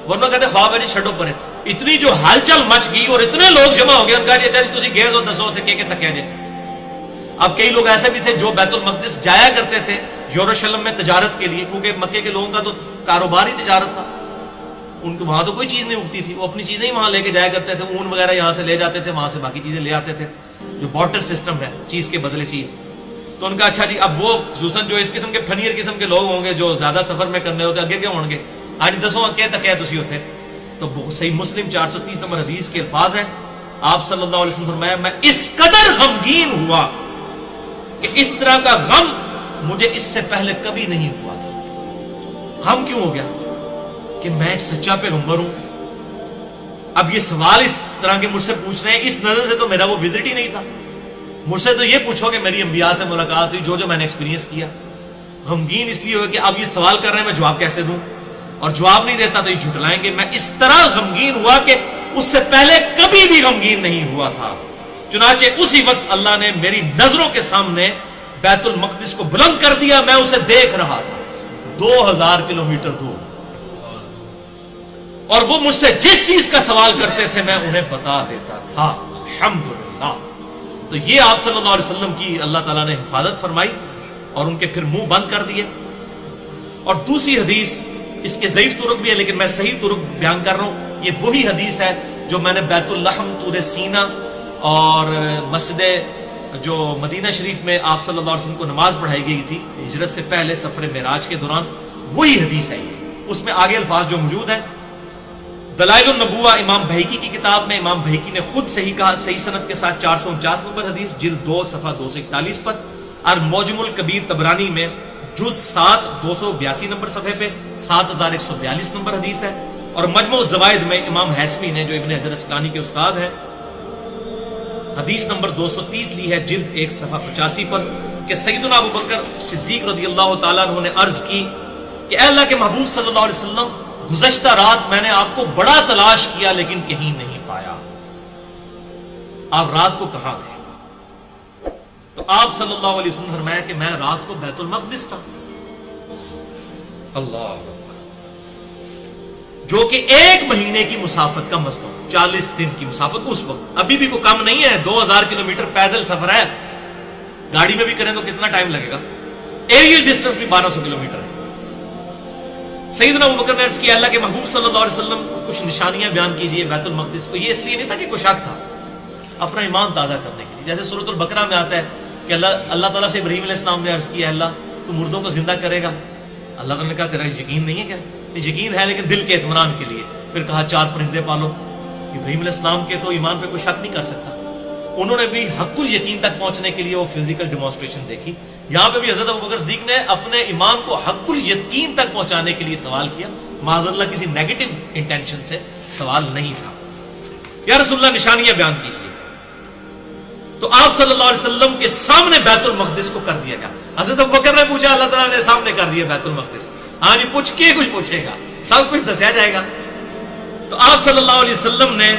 ورنہ کہتے خواب ہے جی چھڈو پرے. اتنی جو ہلچل مچ گئی اور اتنے لوگ جمع ہو گئے ان کا جی اچھا جی تسی گئے ہو دسو تے کہ تک جی. اب کئی لوگ ایسے بھی تھے جو بیت المقدس جایا کرتے تھے یروشلم میں تجارت کے لیے، کیونکہ مکے کے لوگوں کا تو کاروبار ہی تجارت تھا، ان کو وہاں تو کوئی چیز نہیں اگتی تھی، وہ اپنی چیزیں ہی وہاں لے کے جایا کرتے تھے. اون وغیرہ یہاں سے لے جاتے تھے، وہاں سے باقی چیزیں لے آتے تھے، جو بارٹر سسٹم ہے چیز کے بدلے چیز. تو ان کا اچھا جی اب وہ خصوصاً جو اس قسم کے فنیر قسم کے لوگ ہوں گے جو زیادہ سفر میں کرنے ہوتے اگے کے ہوں گے آج دسوں کہ تک تسی ہوتے. تو صحیح مسلم 430 نمبر حدیث کے الفاظ ہیں آپ صلی اللہ علیہ وسلم فرمایا میں اس قدر غمگین ہوا کہ اس طرح کا غم مجھے اس سے پہلے کبھی نہیں ہوا تھا. غم کیوں ہو گیا؟ کہ میں ایک سچا پیغمبر ہوں. اب یہ سوال اس طرح کے مجھ سے پوچھ رہے ہیں، اس نظر سے تو میرا وہ وزٹ ہی نہیں تھا. مجھ سے تو یہ پوچھو کہ میری انبیاء سے ملاقات ہوئی، جو میں نے ایکسپیرینس کیا. غمگین اس لیے ہوا کہ اب یہ سوال کر رہے ہیں میں جواب کیسے دوں، اور جواب نہیں دیتا تو یہ جھٹلائیں گے. میں اس طرح غمگین ہوا کہ اس سے پہلے کبھی بھی غمگین نہیں ہوا تھا. چنانچہ اسی وقت اللہ نے میری نظروں کے سامنے بیت المقدس کو بلند کر دیا. میں اسے دیکھ رہا تھا 2000 کلومیٹر دور، اور وہ مجھ سے جس چیز کا سوال کرتے تھے میں انہیں بتا دیتا تھا. الحمدللہ. تو یہ آپ صلی اللہ علیہ وسلم کی اللہ تعالیٰ نے حفاظت فرمائی اور ان کے پھر منہ بند کر دیے. اور دوسری حدیث اس کے ضعیف طرق بھی ہے لیکن میں صحیح طرق بیان کر رہا ہوں. یہ وہی حدیث ہے جو میں نے بیت اللحم طور سینا اور مسجد جو مدینہ شریف میں آپ صلی اللہ علیہ وسلم کو نماز پڑھائی گئی تھی ہجرت سے پہلے سفر معراج کے دوران، وہی حدیث ہے یہ. اس میں آگے الفاظ جو موجود ہیں دلائل النبوہ امام بہیقی کی کتاب میں امام بہیقی نے خود صحیح کہا صحیح سند کے ساتھ 449 نمبر حدیث جلد 2 صفحہ 241 پر، اور معجم الکبیر طبرانی میں جز 7 282 نمبر صفحے پہ 7142 نمبر حدیث ہے. اور مجموع الزوائد میں امام حیثمی نے جو ابن حجر اسقلانی کے استاد ہیں حدیث نمبر 230 لی ہے جلد 1 صفحہ 85 پر کہ سیدنا ابو بکر صدیق رضی اللہ تعالیٰ عنہ نے عرض کی کہ اے اللہ کے محبوب صلی اللہ علیہ وسلم گزشتہ رات میں نے آپ کو بڑا تلاش کیا لیکن کہیں نہیں پایا. آپ رات کو کہاں تھے؟ تو آپ صلی اللہ علیہ وسلم نے فرمایا کہ میں رات کو بیت المقدس تھا. اللہ اکبر. جو کہ 1 مہینے کی مسافت کا مسافت، 40 دن کی مسافت اس وقت، ابھی بھی کوئی کم نہیں ہے. 2000 کلومیٹر پیدل سفر ہے، گاڑی میں بھی کریں تو کتنا ٹائم لگے گا؟ ایریل ڈسٹنس بھی 1200 کلومیٹر ہے. سیدنا ابوبکر نے عرض کیا اللہ کے محبوب صلی اللہ علیہ وسلم کچھ نشانیاں بیان کیجئے بیت المقدس کو. یہ اس لیے نہیں تھا کہ کوئی شک تھا، اپنا ایمان تازہ کرنے کے لیے. جیسے سورۃ البقرہ میں آتا ہے کہ اللہ تعالیٰ سے ابراہیم علیہ السلام نے عرض کیا اللہ تو مردوں کو زندہ کرے گا. اللہ تعالیٰ نے کہا تیرا یقین نہیں ہے کیا؟ یقین ہے لیکن دل کے اطمینان کے لیے. پھر کہا 4 پرندے پالو. ابراہیم علیہ السلام کے تو ایمان پہ کوئی شک نہیں کر سکتا. انہوں نے بھی حق الیقین تک پہنچنے کے لیے وہ فزیکل ڈیمانسٹریشن دیکھی. یہاں پہ بھی حضرت ابوبکر صدیق نے اپنے ایمان کو حق الیقین تک پہنچانے کے لیے سوال کیا. معاذ اللہ کسی نیگیٹو انٹینشن سے سوال نہیں تھا. یا رسول اللہ نشانیاں بیان کیجیے. تو آپ صلی اللہ علیہ وسلم کے سامنے بیت المقدس کو کر دیا گیا. حضرت ابوبکر نے پوچھا، اللہ تعالیٰ نے سامنے کر دیا بیت المقدس. ہاں جی پوچھ کے کچھ پوچھے گا، سب کچھ دسیا جائے گا. تو آپ صلی اللہ علیہ وسلم نے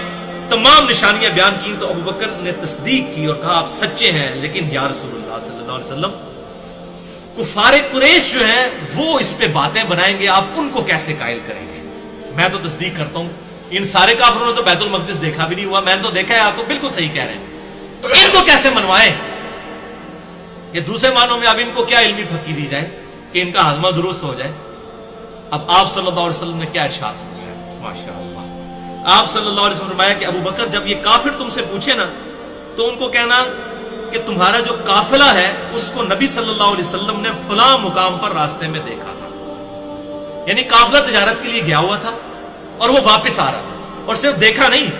تمام نشانیاں بیان کی تو ابوبکر نے تصدیق کی اور کہا آپ سچے ہیں، لیکن یا رسول اللہ صلی اللہ علیہ وسلم کفار قریش جو ہیں وہ اس پہ باتیں بنائیں گے، آپ ان کو کیسے قائل کریں گے؟ میں تو تصدیق کرتا ہوں ان سارے کافروں نے تو بیت المقدس دیکھا بھی نہیں ہوا، میں نے تو دیکھا ہے، آپ تو بالکل صحیح کہہ رہے ہیں. تو ان کو کیسے منوائیں؟ یہ دوسرے معنوں میں اب ان کو کیا علمی پھکی دی جائے کہ ان کا ہاضمہ درست ہو جائے. اب آپ صلی اللہ علیہ وسلم نے کیا ارشاد فرمایا؟ ماشاءاللہ. آپ صلی اللہ علیہ وسلم نے فرمایا کہ ابو بکر جب یہ کافر تم سے پوچھے نا تو ان کو کہنا کہ تمہارا جو قافلہ ہے اس کو نبی صلی اللہ علیہ وسلم نے فلاں مقام پر راستے میں دیکھا تھا. یعنی قافلہ تجارت کے لیے گیا ہوا تھا اور وہ واپس آ رہا تھا، اور صرف دیکھا نہیں،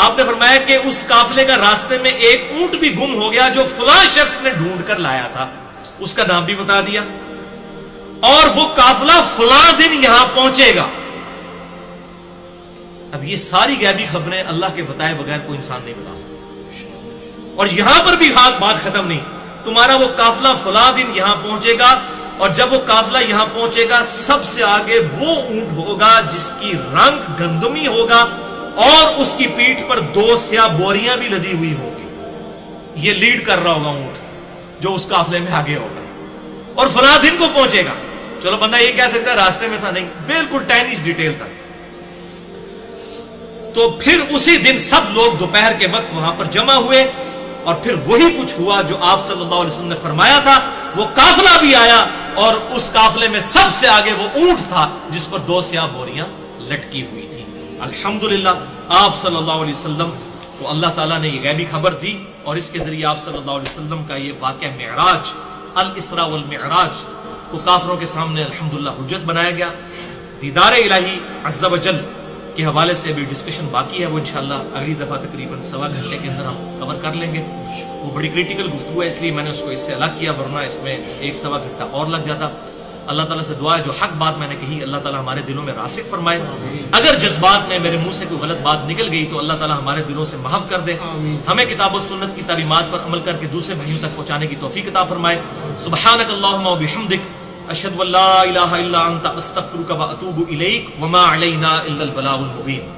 آپ نے فرمایا کہ اس قافلے کا راستے میں ایک اونٹ بھی گم ہو گیا جو فلاں شخص نے ڈھونڈ کر لایا تھا، اس کا نام بھی بتا دیا، اور وہ قافلہ فلاں دن یہاں پہنچے گا. اب یہ ساری غیبی خبریں اللہ کے بتائے بغیر کوئی انسان نہیں بتا سکتا. اور یہاں پر بھی بات ختم نہیں، تمہارا وہ قافلہ فلاں دن یہاں پہنچے گا، اور جب وہ قافلہ یہاں پہنچے گا سب سے آگے وہ اونٹ ہوگا جس کی رنگ گندمی ہوگا اور اس کی پیٹھ پر 2 سیاہ بوریاں بھی لدی ہوئی ہوگی. یہ لیڈ کر رہا ہوگا اونٹ جو اس قافلے میں آگے ہوگا، اور فلاں دن کو پہنچے گا. چلو بندہ یہ کہہ سکتا ہے راستے میں تھا، نہیں، بالکل ٹائنیش ڈیٹیل تک. تو پھر اسی دن سب لوگ دوپہر کے وقت وہاں پر جمع ہوئے، اور پھر وہی کچھ ہوا جو آپ صلی اللہ علیہ وسلم نے فرمایا تھا. وہ قافلہ بھی آیا اور اس قافلے میں سب سے آگے وہ اونٹ تھا جس پر 2 سیاہ بوریاں لٹکی ہوئی تھی. الحمدللہ آپ صلی اللہ علیہ وسلم کو اللہ تعالیٰ نے یہ غیبی خبر دی، اور اس کے ذریعے آپ صلی اللہ علیہ وسلم کا یہ واقعہ معراج، الاسراء والمعراج کو کافروں کے سامنے الحمدللہ حجت بنایا گیا. دیدار الہی عز و جل کے حوالے سے بھی ڈسکشن باقی ہے، وہ انشاءاللہ اگلی دفعہ تقریباً 1.25 گھنٹے کے اندر ہم کور کر لیں گے. وہ بڑی کریٹیکل گفتگو ہے، اس لیے میں نے اس کو اس سے الگ کیا، ورنہ اس میں 1-1.25 گھنٹہ اور لگ جاتا. اللہ تعالیٰ سے دعا ہے جو حق بات میں نے کہی اللہ تعالیٰ ہمارے دلوں میں راسخ فرمائے. اگر جذبات میں میرے منہ سے کوئی غلط بات نکل گئی تو اللہ تعالیٰ ہمارے دلوں سے محو کر دے. ہمیں کتاب و سنت کی تعلیمات پر عمل کر کے دوسرے بھائیوں تک پہنچانے کی توفیق عطا فرمائے. سبحانک اللہم و بحمدک، اشہد ان لا الہ الا انت، استغفرک و اتوب الیک، وما علینا الا البلاغ المبین.